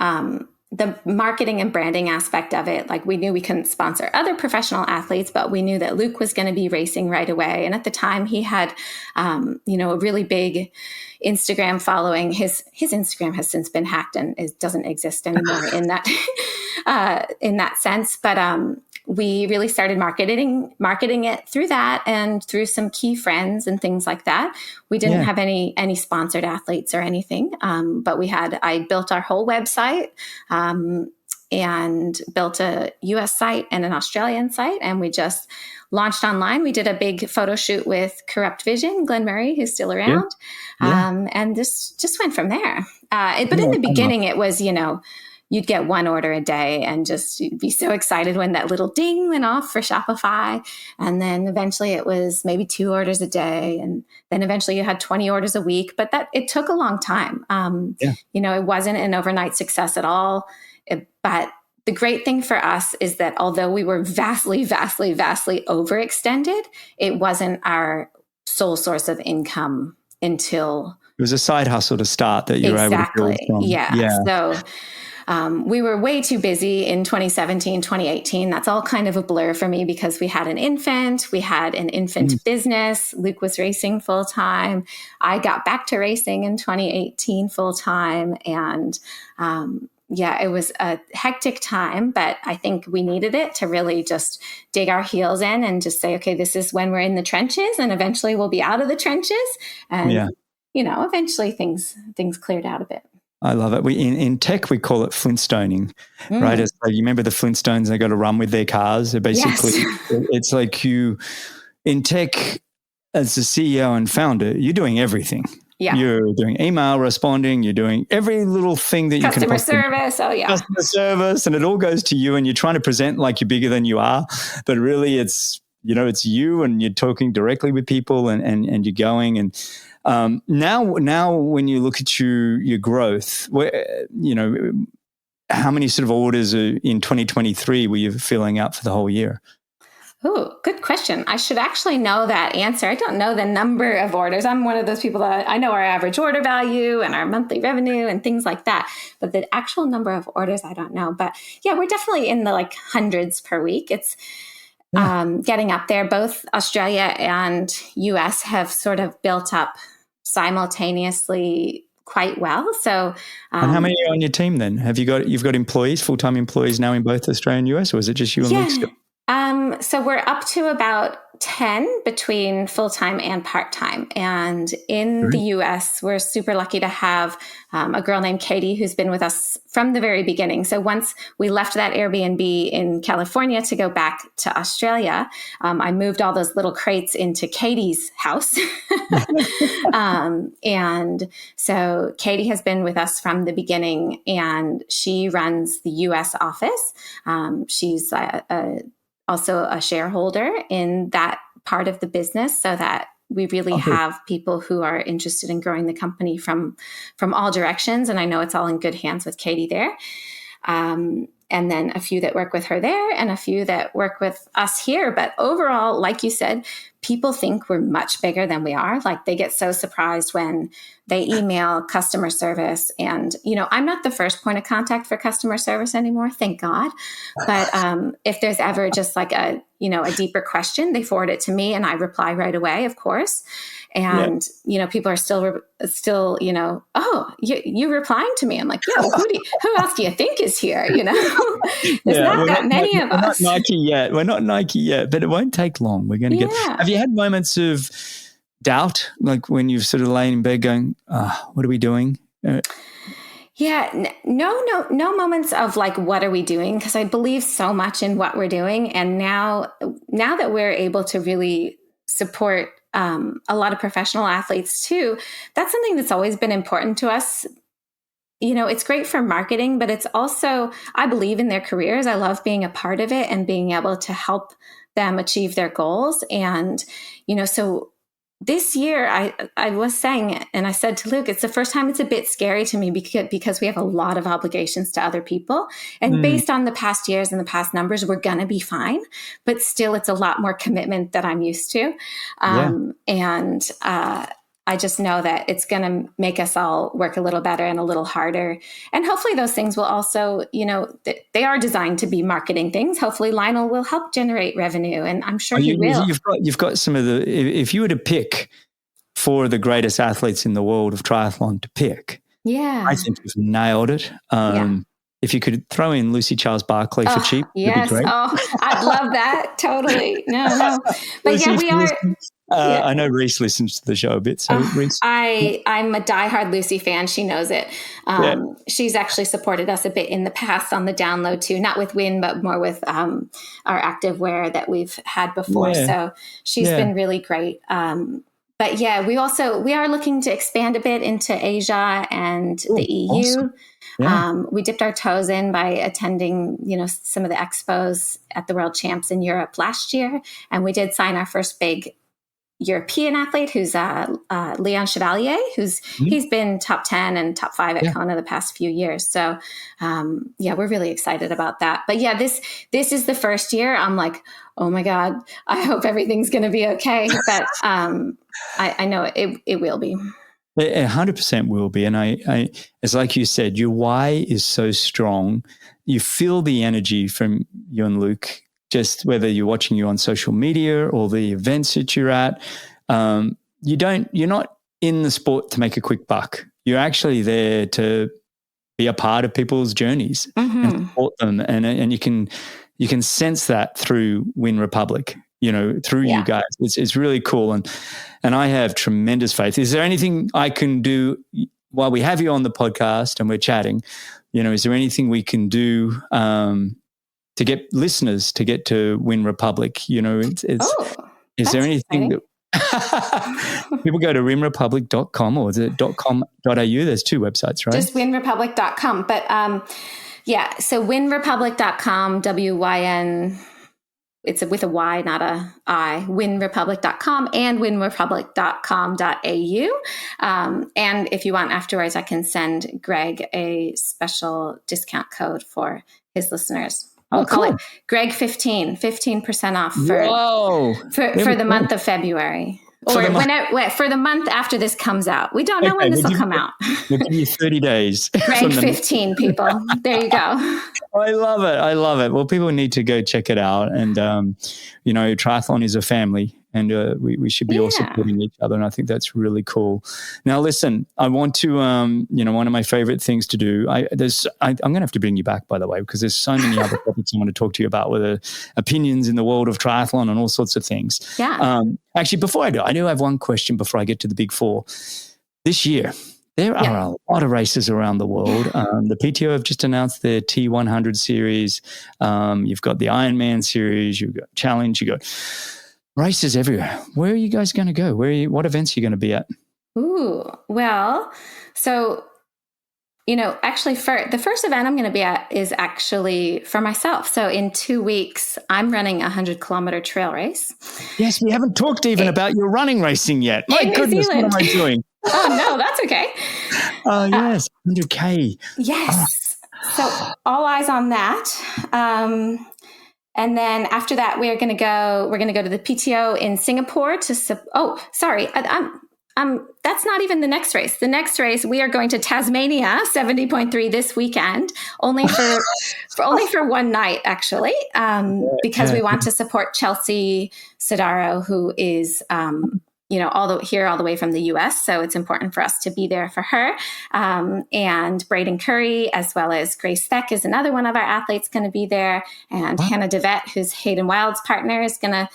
marketing and branding aspect of it. Like, we knew we couldn't sponsor other professional athletes, but we knew that Luke was going to be racing right away. And at the time he had, a really big Instagram following. His Instagram has since been hacked and it doesn't exist anymore in that sense. But we really started marketing it through that and through some key friends and things like that. We didn't have any sponsored athletes or anything, but I built our whole website and built a US site and an Australian site, and we just launched online. We did a big photo shoot with Corrupt Vision, Glenn Murray, who's still around, and this just went from there. But in the beginning, it was, you'd get one order a day and just you'd be so excited when that little ding went off for Shopify. And then eventually it was maybe 2 orders a day. And then eventually you had 20 orders a week, but it took a long time. It wasn't an overnight success at all. But the great thing for us is that although we were vastly, vastly, vastly overextended, it wasn't our sole source of income until... It was a side hustle to start that you were able to build from. Yeah. So... we were way too busy in 2017, 2018. That's all kind of a blur for me because we had an infant. We had an infant business. Luke was racing full time. I got back to racing in 2018 full time. And it was a hectic time, but I think we needed it to really just dig our heels in and just say, okay, this is when we're in the trenches and eventually we'll be out of the trenches. And, eventually things cleared out a bit. I love it. In tech, we call it Flintstoning, right? It's like, you remember the Flintstones, they got to run with their cars. They're basically, it's like you, in tech, as the CEO and founder, you're doing everything. Yeah. You're doing email responding. You're doing every little thing that you can. Customer service. Oh, yeah. Customer service. And it all goes to you and you're trying to present like you're bigger than you are. But really it's, it's you and you're talking directly with people and you're going and, now when you look at your growth, how many sort of orders in 2023 were you filling out for the whole year? Oh, good question. I should actually know that answer. I don't know the number of orders. I'm one of those people that I know our average order value and our monthly revenue and things like that. But the actual number of orders, I don't know. But yeah, we're definitely in the hundreds per week. It's getting up there. Both Australia and US have sort of built up simultaneously quite well. So, and how many are on your team then? You've got employees, full-time employees now in both Australia and US, or is it just you and Luke still? So we're up to about 10 between full-time and part-time. And in the US, we're super lucky to have a girl named Katie who's been with us from the very beginning. So once we left that Airbnb in California to go back to Australia, I moved all those little crates into Katie's house. And so Katie has been with us from the beginning and she runs the US office. She's also a shareholder in that part of the business so that we really have people who are interested in growing the company from all directions. And I know it's all in good hands with Katie there. And then a few that work with her there and a few that work with us here. But overall, like you said, people think we're much bigger than we are. Like they get so surprised when they email customer service. And, I'm not the first point of contact for customer service anymore, thank God. But if there's ever just like a deeper question, they forward it to me and I reply right away, of course. And, people are still, oh, you're replying to me. I'm like, yeah, well, who else do you think is here? There's not that many of us. We're not Nike yet, but it won't take long. We're going to get, have you had moments of doubt, like when you've sort of lain in bed going, what are we doing? No moments of like, what are we doing? Because I believe so much in what we're doing. And now that we're able to really support a lot of professional athletes too. That's something that's always been important to us. It's great for marketing, but it's also, I believe in their careers. I love being a part of it and being able to help them achieve their goals. And, so this year I was saying, and I said to Luke, it's the first time it's a bit scary to me because we have a lot of obligations to other people. And based on the past years and the past numbers, we're going to be fine. But still, it's a lot more commitment that I'm used to. And I just know that it's going to make us all work a little better and a little harder. And hopefully those things will also, they are designed to be marketing things. Hopefully Lionel will help generate revenue, and I'm sure he will. You've got some of the, if you were to pick 4 of the greatest athletes in the world of triathlon to pick, I think you've nailed it. If you could throw in Lucy Charles Barclay for cheap, yes. that'd be great. I'd love that. Totally. No. But Lucy, we are. I know Reese listens to the show a bit. So Reese, I'm a diehard Lucy fan. She knows it. She's actually supported us a bit in the past on the download too, not with Wyn, but more with our active wear that we've had before. So she's been really great. But we are looking to expand a bit into Asia and the EU. Awesome. We dipped our toes in by attending, some of the expos at the World Champs in Europe last year. And we did sign our first big European athlete, who's Leon Chevalier, he's been top 10 and top 5 at Kona the past few years. So, we're really excited about that. But this is the first year I'm like, oh my God, I hope everything's going to be okay. But I know it will be. It 100% will be. And I, it's like you said, your why is so strong. You feel the energy from you and Luke, just whether you're watching you on social media or the events that you're at. You're not in the sport to make a quick buck. You're actually there to be a part of people's journeys and support them. And you can sense that through Wyn Republic, through you guys. It's really cool. And I have tremendous faith. Is there anything I can do while we have you on the podcast and we're chatting? Is there anything we can do to get listeners to get to Wyn Republic? Is there anything that people go to wynrepublic.com or is it .com.au? There's 2 websites, right? Just wynrepublic.com. But so wynrepublic.com, WYN, it's with a Y, not a I, wynrepublic.com and wynrepublic.com.au. And if you want afterwards, I can send Greg a special discount code for his listeners. We'll call it Greg 15% off for the month of February. Or for the month after this comes out. We don't know when this will come out. We'll give you 30 days. Greg 15, people. There you go. I love it. Well, people need to go check it out. And, triathlon is a family and we should be all supporting each other. And I think that's really cool. Now, listen, I want to, one of my favorite things to do, I'm going to have to bring you back, by the way, because there's so many other topics I want to talk to you about, whether opinions in the world of triathlon and all sorts of things. Yeah. Actually, before I do have one question before I get to the big 4. This year, there are a lot of races around the world. The PTO have just announced their T100 series. You've got the Ironman series. You've got Challenge. You've got races everywhere. Where are you guys going to go? What events are you going to be at? Ooh, well, so, actually the first event I'm going to be at is actually for myself. So in 2 weeks, I'm running a 100-kilometer trail race. Yes, we haven't talked even about your running racing yet. My goodness, what am I doing? Oh, no, that's okay. Oh, yes, 100K. Yes. So all eyes on that. And then after that, we're going to go to the PTO in Singapore that's not even the next race. The next race, we are going to Tasmania 70.3 this weekend, only for one night, actually, because we want to support Chelsea Sodaro, who is, all the way from the US. So it's important for us to be there for her. And Braden Curry, as well as Grace Beck is another one of our athletes going to be there. And Hannah DeVette, who's Hayden Wild's partner, is going to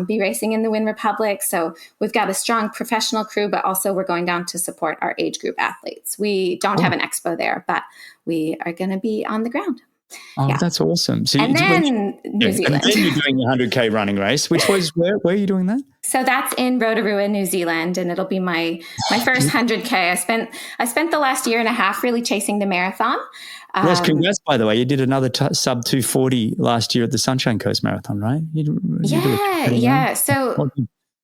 be racing in the Wyn Republic. So we've got a strong professional crew, but also we're going down to support our age group athletes. We don't have an expo there, but we are going to be on the ground. Oh, Yeah. that's awesome. So And then New Zealand. And then you're doing your 100K running race, which was where are you doing that? So that's in Rotorua, New Zealand, and it'll be my first 100K. I spent the last year and a half really chasing the marathon. Yes, congrats, by the way. You did another sub 240 last year at the Sunshine Coast Marathon, right? Yeah. So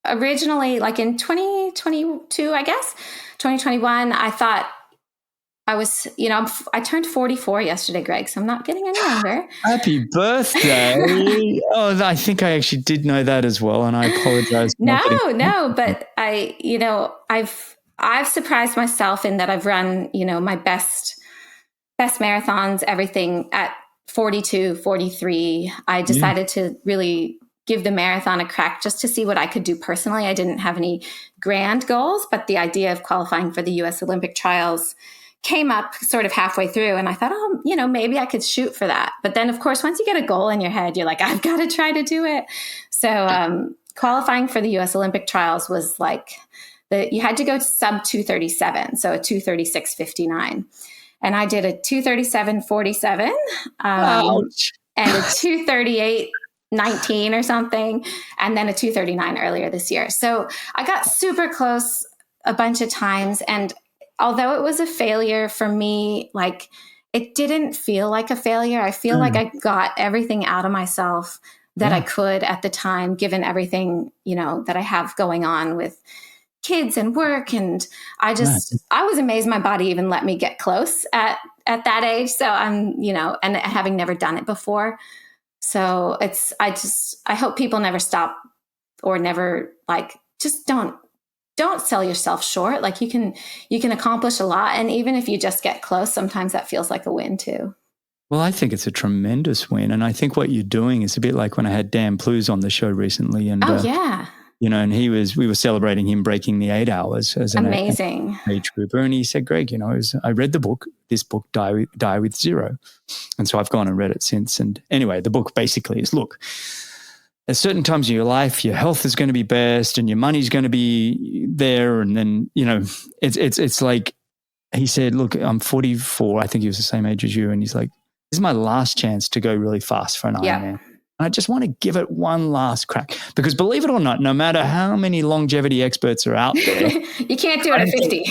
originally, like in 2022, I guess, 2021, I thought I was, I turned 44 yesterday, Greg, so I'm not getting any younger. Happy birthday. Oh, I think I actually did know that as well, and I apologize. No, but I've surprised myself in that I've run, my best marathons, everything at 42, 43. I decided to really give the marathon a crack just to see what I could do personally. I didn't have any grand goals, but the idea of qualifying for the US Olympic trials came up sort of halfway through, and I thought, maybe I could shoot for that. But then, of course, once you get a goal in your head, you're like, I've got to try to do it. So qualifying for the U.S. Olympic trials was like, you had to go to sub 237, so a 236.59. And I did a 237.47 and a 238.19 or something, and then a 239 earlier this year. So I got super close a bunch of times, and although it was a failure for me, like it didn't feel like a failure. I feel like I got everything out of myself that I could at the time, given everything, that I have going on with kids and work. And I was amazed my body even let me get close at that age. So I'm, and having never done it before. So I hope people never stop or never just don't sell yourself short. Like you can accomplish a lot. And even if you just get close, sometimes that feels like a win too. Well, I think it's a tremendous win. And I think what you're doing is a bit like when I had Dan Plews on the show recently. And, and we were celebrating him breaking the 8 hours as an amazing age grouper. And he said, Greg, I read the book, this book, Die with Zero. And so I've gone and read it since. And anyway, the book basically is, look, at certain times in your life, your health is going to be best and your money's going to be there. And then, it's like, he said, look, I'm 44. I think he was the same age as you. And he's like, this is my last chance to go really fast for an Ironman. I just want to give it one last crack because believe it or not, no matter how many longevity experts are out there, you can't do it at 50.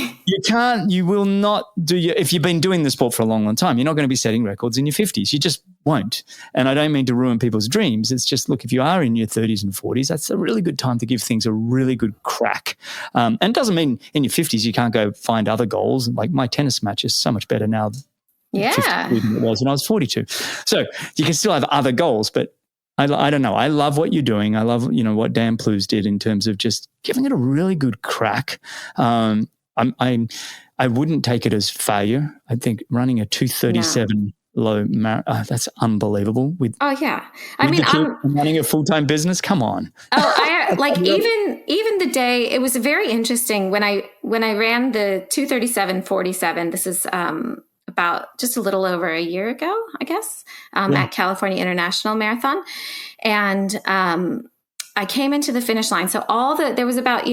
You will not if you've been doing the sport for a long, long time, you're not going to be setting records in your 50s. You just won't. And I don't mean to ruin people's dreams. It's just, look, if you are in your 30s and 40s, that's a really good time to give things a really good crack. And it doesn't mean in your 50s you can't go find other goals. Like my tennis match is so much better now than it was when I was 42. So you can still have other goals, but I don't know. I love what you're doing. I love, what Dan Plews did in terms of just giving it a really good crack. I wouldn't take it as failure. I think running a 237 low that's unbelievable. I'm running a full-time business. Come on. Even the day, it was very interesting when I ran the 237.47. This is about just a little over a year ago, I guess, at California International Marathon. And I came into the finish line. So there was about,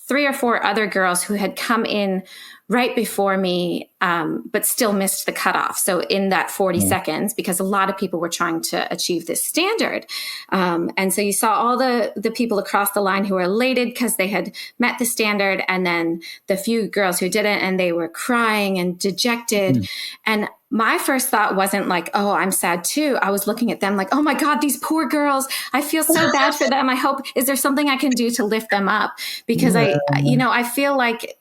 3 or 4 other girls who had come in right before me, but still missed the cutoff. So in that 40 seconds, because a lot of people were trying to achieve this standard. And so you saw all the people across the line who were elated because they had met the standard, and then the few girls who didn't, and they were crying and dejected. And my first thought wasn't like, oh, I'm sad too. I was looking at them like, oh my God, these poor girls. I feel so bad for them. I hope, is there something I can do to lift them up? Because I feel like,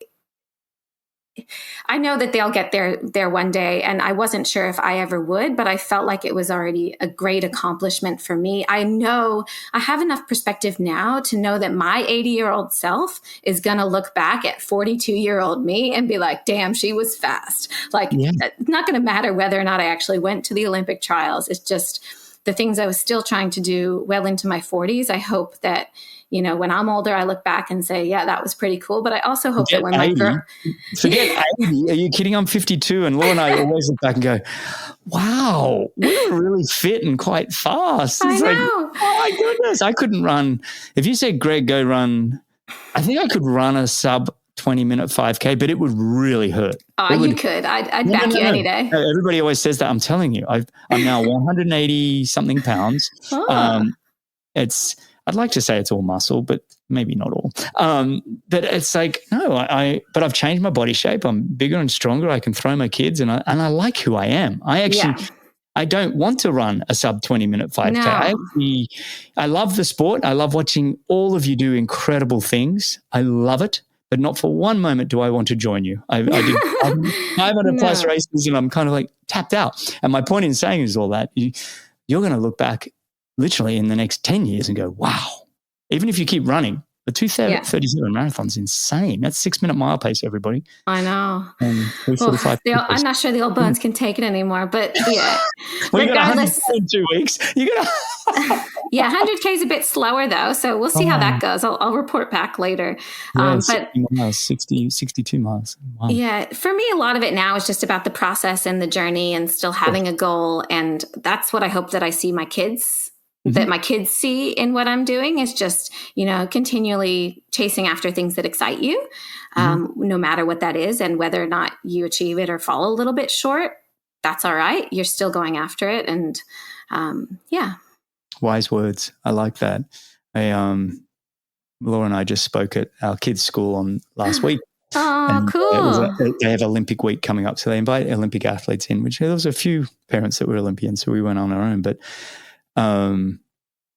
I know that they'll get there one day, and I wasn't sure if I ever would, but I felt like it was already a great accomplishment for me. I know I have enough perspective now to know that my 80-year-old self is going to look back at 42-year-old me and be like, damn, she was fast. It's not going to matter whether or not I actually went to the Olympic trials. It's just the things I was still trying to do well into my 40s. I hope that, when I'm older, I look back and say, yeah, that was pretty cool. But I also hope that when 80. Forget 80. Are you kidding? I'm 52. And Laura and I always look back and go, wow, we were really fit and quite fast. It's I know. Oh my goodness. I couldn't run. If you said, Greg, go run, I think I could run a sub 20-minute 5K, but it would really hurt. Oh, you could. I'd back you any day. Everybody always says that. I'm telling you, I'm now 180 something pounds. Oh. I'd like to say it's all muscle, but maybe not all. But it's like, no, but I've changed my body shape. I'm bigger and stronger. I can throw my kids, and I like who I am. I don't want to run a sub 20-minute 5K. No. I love the sport. I love watching all of you do incredible things. I love it, but not for one moment do I want to join you. I did 500 plus races, and I'm kind of like tapped out. And my point in saying is all that you're going to look back literally in the next 10 years and go, wow, even if you keep running, the 2:37 marathon's insane. That's 6-minute mile pace, everybody. I know. I'm not sure the old bones can take it anymore, but yeah. Well, regardless, in 2 weeks. Yeah, 100K is a bit slower though, so we'll see how that goes. I'll report back later. Yeah, 62 miles. Wow. Yeah, for me, a lot of it now is just about the process and the journey, and still having a goal, and that's what I hope that I see my kids. That my kids see in what I'm doing is just, continually chasing after things that excite you, no matter what that is. And whether or not you achieve it or fall a little bit short, that's all right. You're still going after it. And Wise words. I like that. Laura and I just spoke at our kids' school on last week. Oh, cool. They have Olympic week coming up. So they invite Olympic athletes in, which there was a few parents that were Olympians. So we went on our own, but and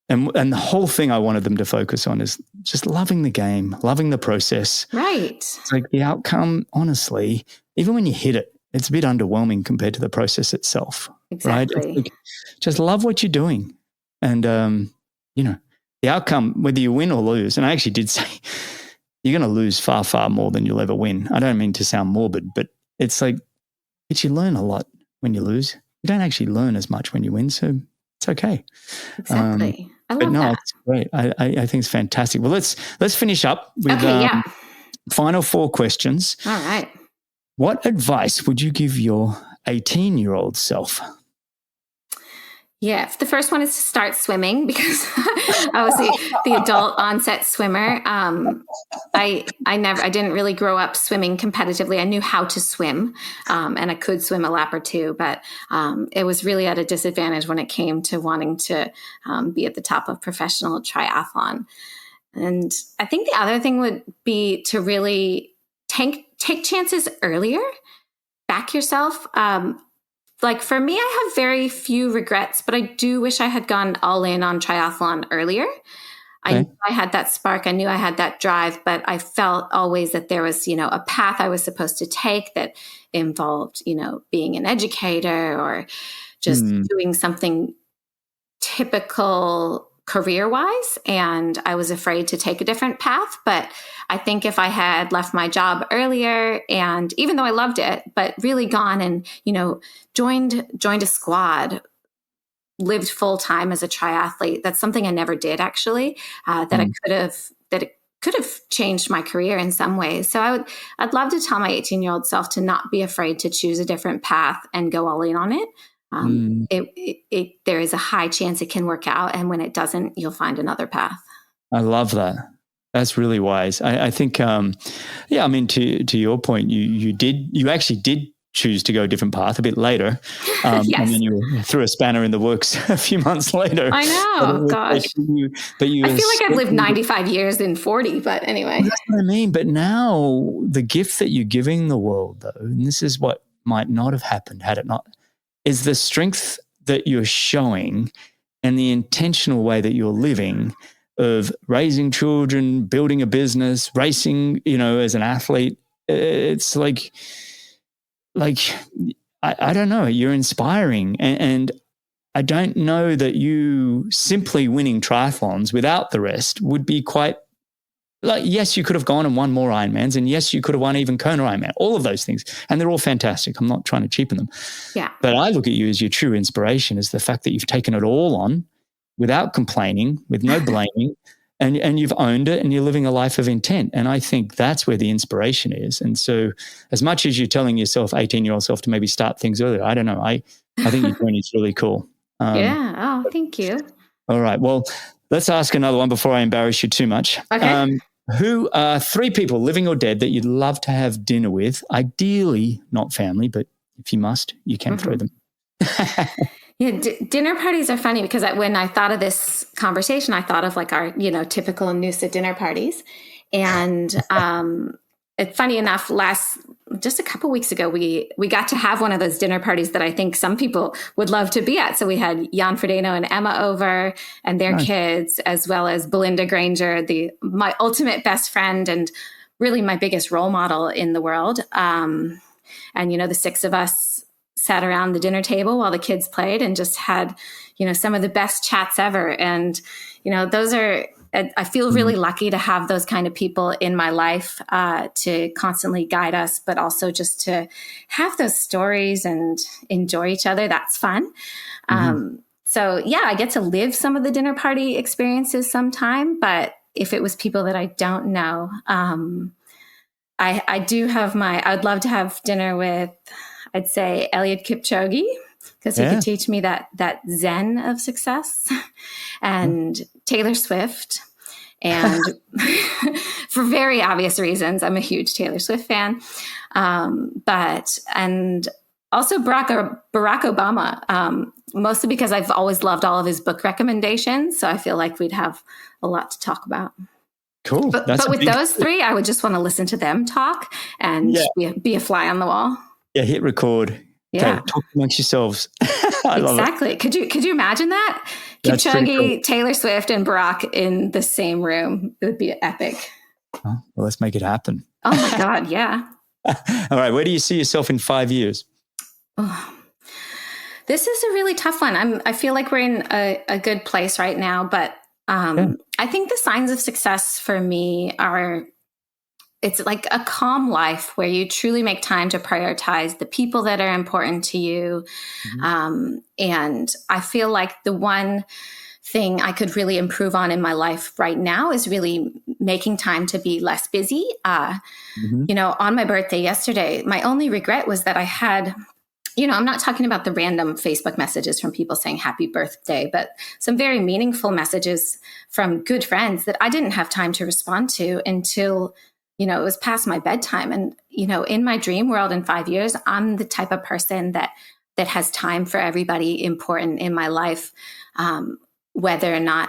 the whole thing I wanted them to focus on is just loving the game, loving the process. Right. It's like the outcome, honestly, even when you hit it, it's a bit underwhelming compared to the process itself. Exactly. Right? Just love what you're doing. And, the outcome, whether you win or lose, and I actually did say you're going to lose far, far more than you'll ever win. I don't mean to sound morbid, but it's like, but you learn a lot when you lose. You don't actually learn as much when you win. So it's okay. Exactly. I love that. It's great. I think it's fantastic. Well, let's finish up with final 4 questions. All right. What advice would you give your 18-year-old self? Yeah, the first one is to start swimming, because I was the adult onset swimmer. I didn't really grow up swimming competitively. I knew how to swim, and I could swim a lap or two, but it was really at a disadvantage when it came to wanting to be at the top of professional triathlon. And I think the other thing would be to really take chances earlier, back yourself. Like for me, I have very few regrets, but I do wish I had gone all in on triathlon earlier. I knew I had that spark. I knew I had that drive, but I felt always that there was, a path I was supposed to take that involved, being an educator or just doing something typical career-wise. And I was afraid to take a different path. But I think if I had left my job earlier, and even though I loved it, but really gone and, joined a squad, lived full time as a triathlete, that's something I never did actually, it could have changed my career in some ways. So I'd love to tell my 18-year-old self to not be afraid to choose a different path and go all in on it. There is a high chance it can work out, and when it doesn't, you'll find another path. I love that. That's really wise. I think, to your point, you actually did choose to go a different path a bit later, yes. And then you threw a spanner in the works a few months later. I know, gosh. But I feel like I've lived 95 years in 40, but anyway. That's what I mean. But now the gift that you're giving the world, though, and this is what might not have happened had it not, is the strength that you're showing and the intentional way that you're living of raising children, building a business, racing, as an athlete. It's like I don't know, you're inspiring. And I don't know that you simply winning triathlons without the rest would be quite, yes, you could have gone and won more Ironmans, and yes, you could have won even Kona Ironman, all of those things. And they're all fantastic. I'm not trying to cheapen them. Yeah. But I look at you as your true inspiration is the fact that you've taken it all on without complaining, with no blaming, and you've owned it, and you're living a life of intent. And I think that's where the inspiration is. And so as much as you're telling yourself, 18-year-old self, to maybe start things earlier, I don't know. I think your journey is really cool. Yeah. Oh, thank you. All right. Well, let's ask another one before I embarrass you too much. Okay. Who are 3 people, living or dead, that you'd love to have dinner with? Ideally, not family, but if you must, you can throw them. Yeah, dinner parties are funny because when I thought of this conversation, I thought of like our, typical Noosa dinner parties. And funny enough, just a couple weeks ago, we got to have one of those dinner parties that I think some people would love to be at. So we had Jan Frodeno and Emma over and their kids, as well as Belinda Granger, my ultimate best friend and really my biggest role model in the world. And, the 6 of us sat around the dinner table while the kids played and just had, some of the best chats ever. And, I feel really lucky to have those kind of people in my life to constantly guide us, but also just to have those stories and enjoy each other. That's fun. So yeah, I get to live some of the dinner party experiences sometime, but if it was people that I don't know, I do have I'd love to have dinner with, I'd say Eliud Kipchoge, because he could teach me that zen of success, and Taylor Swift. And for very obvious reasons, I'm a huge Taylor Swift fan. And also Barack Obama, mostly because I've always loved all of his book recommendations. So I feel like we'd have a lot to talk about. Cool. But with those 3, I would just want to listen to them talk and be a fly on the wall. Yeah, hit record. Yeah. Okay, talk amongst yourselves. I love it. Could you imagine that? Kipchoge, cool. Taylor Swift, and Barack in the same room. It would be epic. Oh, well, let's make it happen. Oh my God, yeah. All right, where do you see yourself in 5 years? Oh, this is a really tough one. I feel like we're in a good place right now, but I think the signs of success for me it's like a calm life where you truly make time to prioritize the people that are important to you. And I feel like the one thing I could really improve on in my life right now is really making time to be less busy. On my birthday yesterday, my only regret was that I had, I'm not talking about the random Facebook messages from people saying happy birthday, but some very meaningful messages from good friends that I didn't have time to respond to until it was past my bedtime. And, in my dream world in 5 years, I'm the type of person that has time for everybody important in my life, whether or not,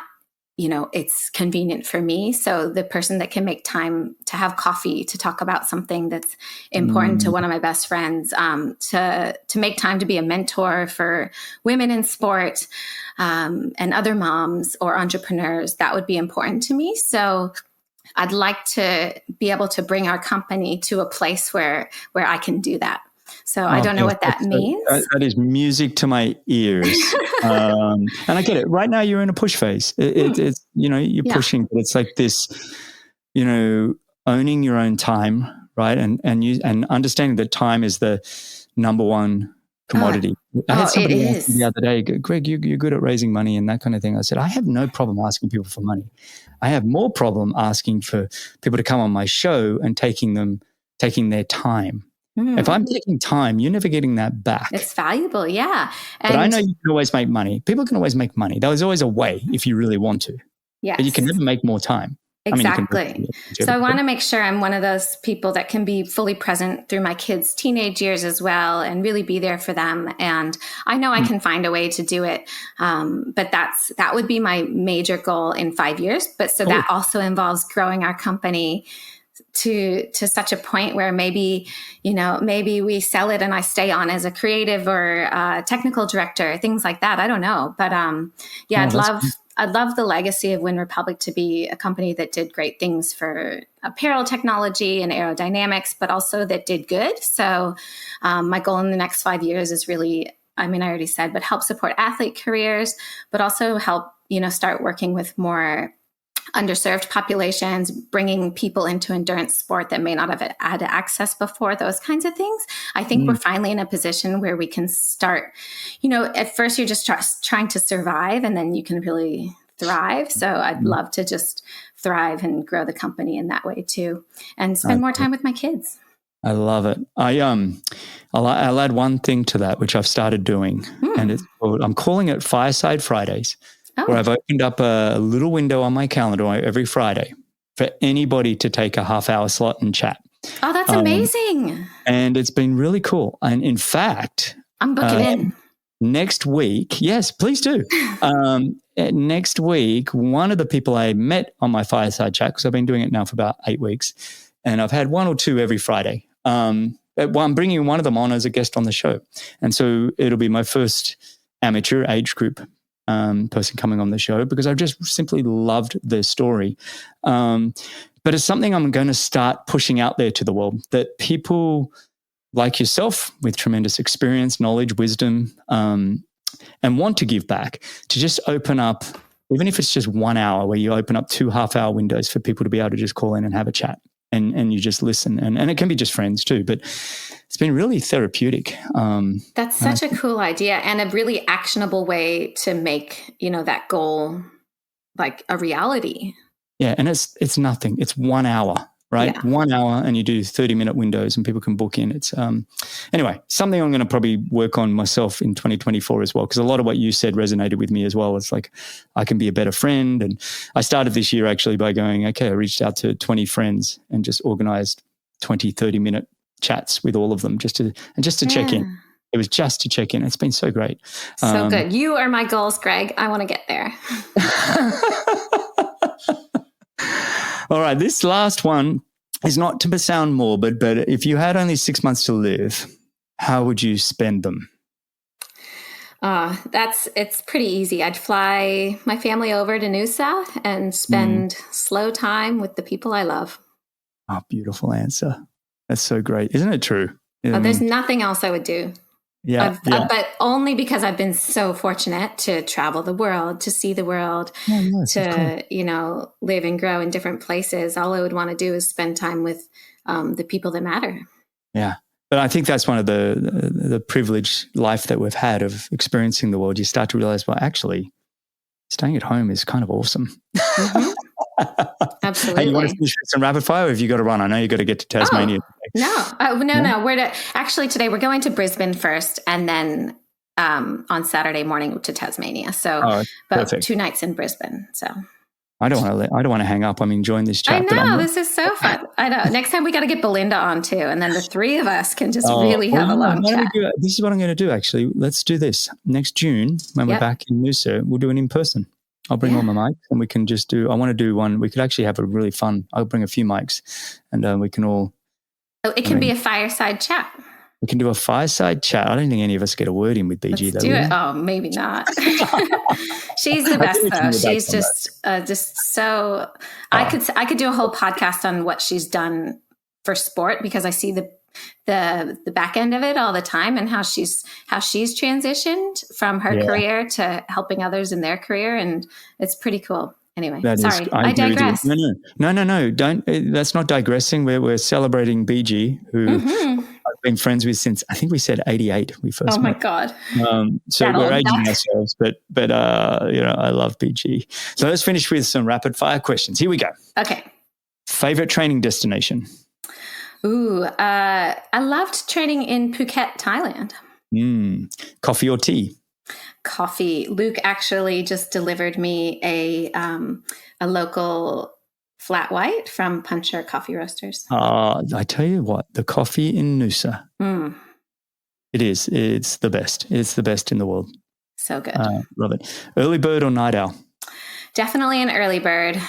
it's convenient for me. So the person that can make time to have coffee, to talk about something that's important to one of my best friends, to make time to be a mentor for women in sport, and other moms or entrepreneurs, that would be important to me. So I'd like to be able to bring our company to a place where I can do that. So I don't know what that means. That is music to my ears. And I get it. Right now you're in a push phase. It's, you're pushing, but it's like this, owning your own time, right? And understanding that time is the number one commodity. I had somebody ask me the other day, Greg, you're good at raising money and that kind of thing. I said, I have no problem asking people for money. I have more problem asking for people to come on my show and taking their time. If I'm taking time, you're never getting that back. It's valuable, yeah. But I know you can always make money. People can always make money. There's always a way if you really want to. Yes. But you can never make more time. Exactly. So I want to make sure I'm one of those people that can be fully present through my kids' teenage years as well and really be there for them. And I know I can find a way to do it. But that would be my major goal in 5 years. But so that also involves growing our company to such a point where maybe we sell it and I stay on as a creative or technical director, things like that. I don't know. But I'd love the legacy of Wyn Republic to be a company that did great things for apparel technology and aerodynamics, but also that did good. So my goal in the next 5 years is really, I already said, but help support athlete careers, but also help, start working with more underserved populations, bringing people into endurance sport that may not have had access before, those kinds of things. I think we're finally in a position where we can start, at first you're just trying to survive and then you can really thrive. So I'd love to just thrive and grow the company in that way too, and spend more time with my kids. I love it. I'll add one thing to that, which I've started doing, and I'm calling it Fireside Fridays. Where I've opened up a little window on my calendar every Friday. for anybody to take a half-hour slot and chat. Oh, that's amazing. And it's been really cool. And in fact, I'm booking in. Next week, yes, please do. Next week, one of the people I met on my fireside chat, because I've been doing it now for about 8 weeks, and I've had one or two every Friday. I'm bringing one of them on as a guest on the show. And so it'll be my first amateur age group person coming on the show, because I've just simply loved their story. But it's something I'm going to start pushing out there to the world, that people like yourself with tremendous experience, knowledge, wisdom, and want to give back, to just open up, even if it's just 1 hour, where you open up 2 half-hour windows for people to be able to just call in and have a chat, and you just listen. And it can be just friends too, but it's been really therapeutic. That's such a cool idea, and a really actionable way to make, that goal like a reality. Yeah, and it's nothing. It's 1 hour, right? Yeah. 1 hour, and you do 30-minute windows, and people can book in. It's anyway, something I'm going to probably work on myself in 2024 as well, because a lot of what you said resonated with me as well. It's like, I can be a better friend. And I started this year actually by going, okay, I reached out to 20 friends and just organized 20, 30-minute chats with all of them just to check in. It was just to check in. It's been so great. So good. You are my goals, Greg. I want to get there. All right, this last one is not to sound morbid, but if you had only 6 months to live, how would you spend them? It's pretty easy. I'd fly my family over to Noosa and spend slow time with the people I love. Oh, beautiful answer. That's so great. Isn't it true? There's nothing else I would do. Yeah, but only because I've been so fortunate to travel the world, to see the world, to, live and grow in different places. All I would want to do is spend time with the people that matter. Yeah. But I think that's one of the privileged life that we've had of experiencing the world. You start to realize, well, actually, staying at home is kind of awesome. Mm-hmm. Absolutely. Hey, you want to finish with some rapid fire, or have you got to run? I know you got to get to Tasmania. No. Today we're going to Brisbane first, and then on Saturday morning to Tasmania. So, but 2 nights in Brisbane. So I don't want to hang up. I'm enjoying this chat. I know, this is so fun. I know. Next time we got to get Belinda on too, and then the 3 of us can just really have a long chat. This is what I'm going to do. Actually, let's do this next June when we're back in Noosa. We'll do it in person. I'll bring all my mics, and we can just do. I want to do one. We could actually have a really fun. I'll bring a few mics, and we can all. Oh, it can be a fireside chat. We can do a fireside chat. I don't think any of us get a word in with BG. Let's do it. Oh, maybe not. She's the best though. She's just so. I could do a whole podcast on what she's done for sport, because I see the back end of it all the time, and how she's transitioned from her career to helping others in their career, and it's pretty cool. Anyway, sorry, I digress. No. Don't. That's not digressing. We're celebrating BG, who I've been friends with since, I think we said 88. We first. Oh my God. So we're aging ourselves, but I love BG. So let's finish with some rapid fire questions. Here we go. Okay. Favorite training destination? Ooh, I loved training in Phuket, Thailand. Coffee or tea? Coffee. Luke actually just delivered me a local flat white from Puncher Coffee Roasters. I tell you what, the coffee in Noosa, it is. It's the best. It's the best in the world. So good. Love it. Early bird or night owl? Definitely an early bird.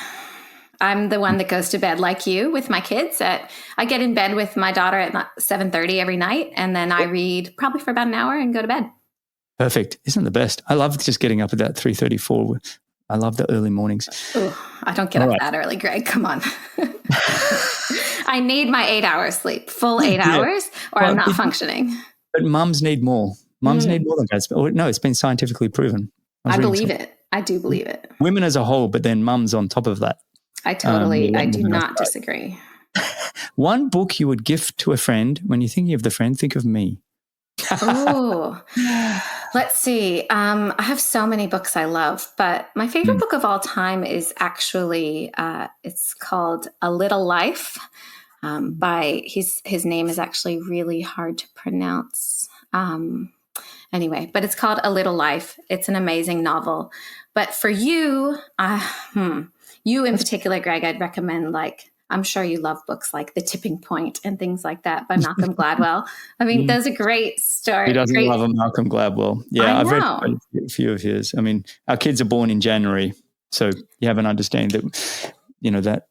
I'm the one that goes to bed like you with my kids. I get in bed with my daughter at 7:30 every night, and then I read probably for about an hour and go to bed. Perfect. Isn't it the best? I love just getting up at that 3:34. I love the early mornings. Ooh, I don't get up that early, Greg. Come on. I need my 8 hours sleep, full 8 hours, or I'm not functioning. But mums need more. Mums need more than dads. No, it's been scientifically proven. I believe it. I do believe it. Women as a whole, but then mums on top of that. I do not disagree. One book you would gift to a friend. When you're thinking of the friend, think of me. Oh, let's see. I have so many books I love, but my favorite book of all time is actually, it's called A Little Life by, his name is actually really hard to pronounce. Anyway, but it's called A Little Life. It's an amazing novel. But for you, you in particular, Greg, I'd recommend, like, I'm sure you love books like The Tipping Point and things like that by Malcolm Gladwell. I mean, those are great stories. Who doesn't love a Malcolm Gladwell? Yeah, I've read a few of his. I mean, our kids are born in January, so you have an understanding that, that,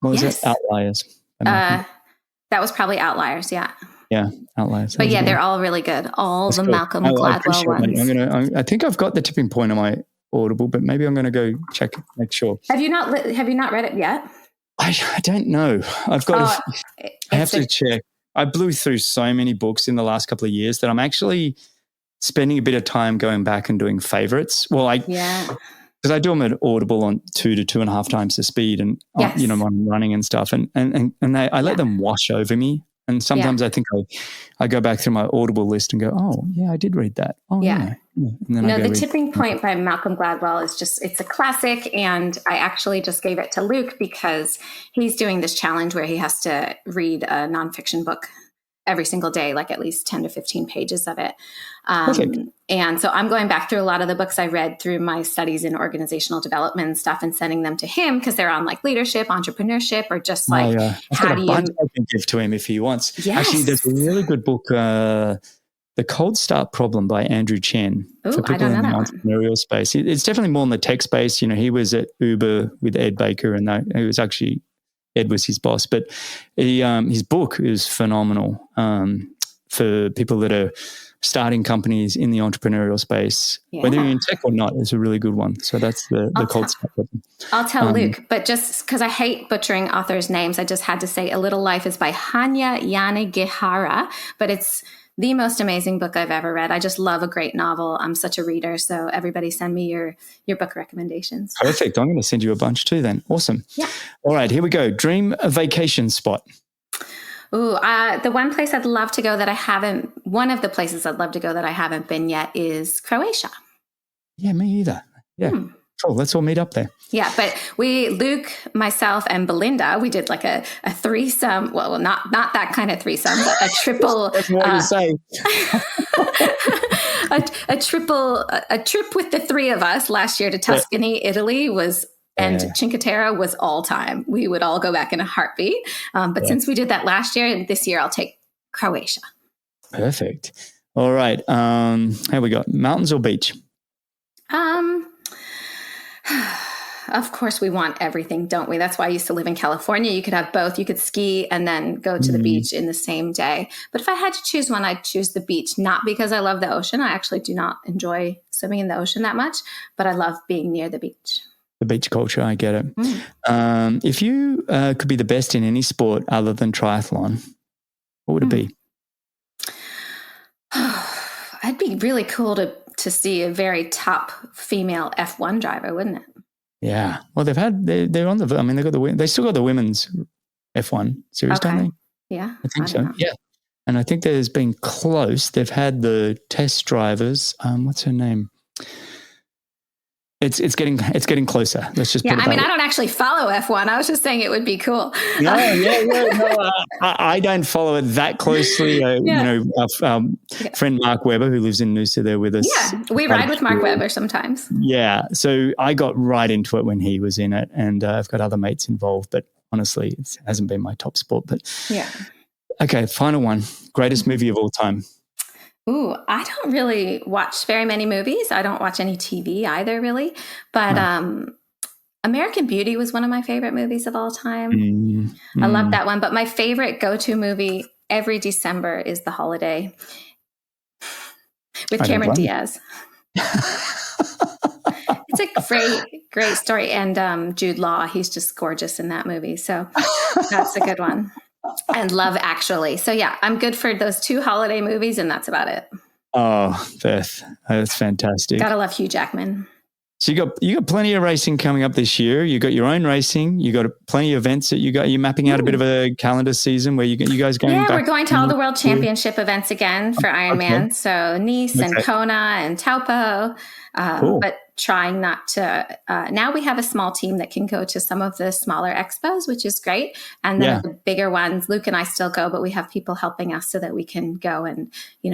what was it? Outliers. That was probably Outliers, yeah. Yeah, Outliers. But yeah, they're all really good. All the Malcolm Gladwell ones. I think I've got The Tipping Point on my Audible, but maybe I'm going to go check it, make sure. Have you not read it yet? I don't know. I've got I have to check. I blew through so many books in the last couple of years that I'm actually spending a bit of time going back and doing favorites. Well, because I do them at Audible on 2 to 2.5 times the speed, and I'm running and stuff, and I let them wash over me. And sometimes I think I go back through my Audible list and go, oh, yeah, I did read that. Oh, yeah. And then The Tipping Point by Malcolm Gladwell is it's a classic. And I actually just gave it to Luke because he's doing this challenge where he has to read a nonfiction book every single day, like at least 10 to 15 pages of it. And so I'm going back through a lot of the books I read through my studies in organizational development and stuff and sending them to him because they're on like leadership, entrepreneurship, or just like how do you... I can give to him if he wants. Yes. Actually, there's a really good book, The Cold Start Problem by Andrew Chen. Ooh, I don't know that entrepreneurial space. It's definitely more in the tech space. He was at Uber with Ed Baker, and it was actually... Ed was his boss, but his book is phenomenal for people that are starting companies in the entrepreneurial space, whether you're in tech or not. It's a really good one. So that's the cold start. I'll tell Luke, but just because I hate butchering authors' names, I just had to say A Little Life is by Hanya Yanagihara, but it's the most amazing book I've ever read. I just love a great novel. I'm such a reader. So everybody send me your book recommendations. Perfect. I'm going to send you a bunch too then. Awesome. Yeah. All right, here we go. Dream vacation spot. Ooh, the one place I'd love to go that I haven't, one of the places I'd love to go that I haven't been yet is Croatia. Yeah, me either. Yeah. Cool. Let's all meet up there. Yeah, but Luke, myself, and Belinda, we did like a threesome. Well, not that kind of threesome, but a triple. That's what you say. a trip with the three of us last year to Tuscany, Italy and Cinque Terre was all time. We would all go back in a heartbeat. But since we did that last year, and this year I'll take Croatia. Perfect. All right. Here we go. Mountains or beach? Of course we want everything, don't we? That's why I used to live in California. You could have both. You could ski and then go to the beach in the same day. But if I had to choose one, I'd choose the beach, not because I love the ocean. I actually do not enjoy swimming in the ocean that much, but I love being near the beach. The beach culture, I get it. If you could be the best in any sport other than triathlon, what would it be? It'd be really cool to see a very top female F1 driver, wouldn't it? Yeah. Well, they're on the. I mean, they still got the women's F1 series, don't they? Yeah, I think so. Yeah, and I think there's been close. They've had the test drivers. What's her name? It's getting closer. Let's just put it I mean, I don't actually follow F1. I was just saying it would be cool. No, I don't follow it that closely. Our friend Mark Webber, who lives in Noosa, there with us. Yeah, we ride with Mark Webber sometimes. Yeah, so I got right into it when he was in it, and I've got other mates involved. But honestly, it hasn't been my top sport. But yeah. Okay, final one. Greatest movie of all time. Ooh, I don't really watch very many movies. I don't watch any TV either, really. But American Beauty was one of my favorite movies of all time. I love that one. But my favorite go-to movie every December is The Holiday with Cameron Diaz. It's a great story. And Jude Law, he's just gorgeous in that movie. So that's a good one. And Love Actually. So yeah, I'm good for those two holiday movies, and that's about it. Oh, Beth, that's fantastic. Gotta love Hugh Jackman. So you got plenty of racing coming up this year. You got your own racing. You got plenty of events that you got. You're mapping out a bit of a calendar season where you guys going. Yeah, we're going to all the World Championship events again for Ironman. Okay. So Nice and Kona and Taupo. Cool. But trying not to. Now we have a small team that can go to some of the smaller expos, which is great. And then the bigger ones, Luke and I still go, but we have people helping us so that we can go and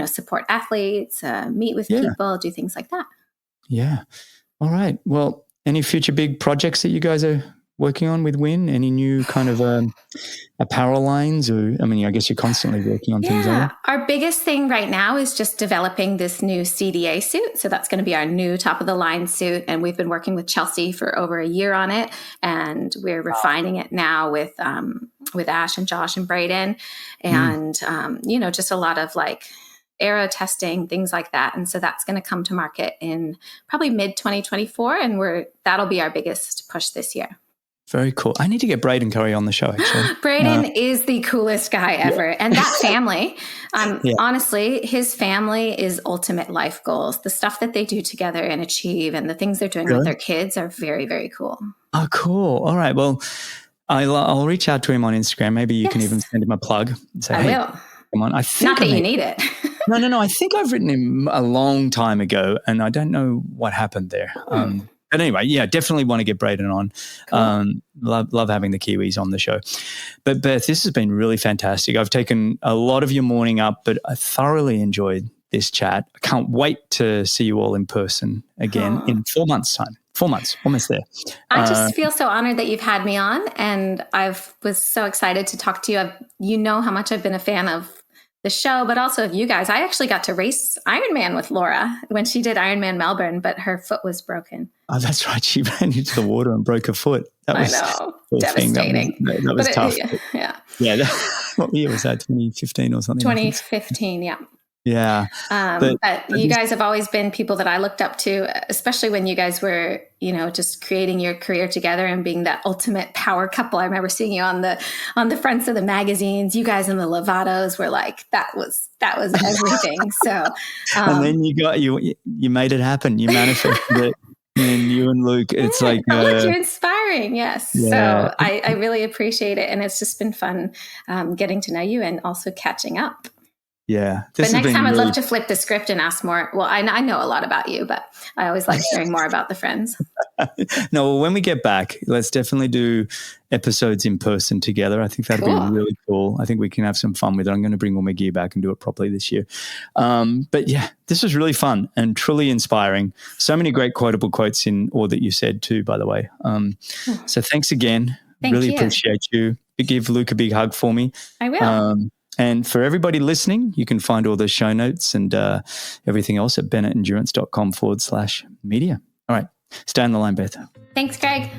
support athletes, meet with people, do things like that. Yeah. All right. Well, any future big projects that you guys are working on with Wyn? Any new kind of apparel lines? Or, I mean, I guess you're constantly working on things. Yeah, our biggest thing right now is just developing this new CDA suit. So that's going to be our new top of the line suit. And we've been working with Chelsea for over a year on it. And we're refining it now with Ash and Josh and Brayden. And, just a lot of like aero testing, things like that. And so that's going to come to market in probably mid 2024. And that'll be our biggest push this year. Very cool. I need to get Brayden Curry on the show, actually. Brayden is the coolest guy ever. Yeah. And that family, honestly, his family is ultimate life goals. The stuff that they do together and achieve and the things they're doing with their kids are very, very cool. Oh, cool. All right. Well, I'll reach out to him on Instagram. Maybe you can even send him a plug and say, I will. Come on. Not that you need it. No. I think I've written him a long time ago, and I don't know what happened there. But anyway, yeah, definitely want to get Brayden on. Cool. Love having the Kiwis on the show. But Beth, this has been really fantastic. I've taken a lot of your morning up, but I thoroughly enjoyed this chat. I can't wait to see you all in person again in 4 months' time. 4 months, almost there. I just feel so honored that you've had me on, and I was so excited to talk to you. You know how much I've been a fan of the show, but also of you guys. I actually got to race Ironman with Laura when she did Ironman Melbourne, but her foot was broken. Oh, that's right. She ran into the water and broke her foot. That was devastating. That was tough. Yeah. What year was that? 2015 or something? 2015, yeah. Yeah. But you guys have always been people that I looked up to, especially when you guys were, just creating your career together and being that ultimate power couple. I remember seeing you on the fronts of the magazines. You guys in the Lovatos were like, that was everything. So, and then you made it happen. You manifested it. And you and Luke, it's like look, you're inspiring. Yes. Yeah. So I really appreciate it. And it's just been fun getting to know you and also catching up. Yeah. But next time I'd love to flip the script and ask more. Well, I know a lot about you, but I always like hearing more about the friends. No, well, when we get back, let's definitely do episodes in person together. I think that'd be really cool. I think we can have some fun with it. I'm going to bring all my gear back and do it properly this year. But yeah, this was really fun and truly inspiring. So many great quotable quotes in all that you said too, by the way. So thanks again. Thank you. Appreciate you. Give Luke a big hug for me. I will. And for everybody listening, you can find all the show notes and everything else at bennettendurance.com/media. All right. Stay on the line, Beth. Thanks, Greg.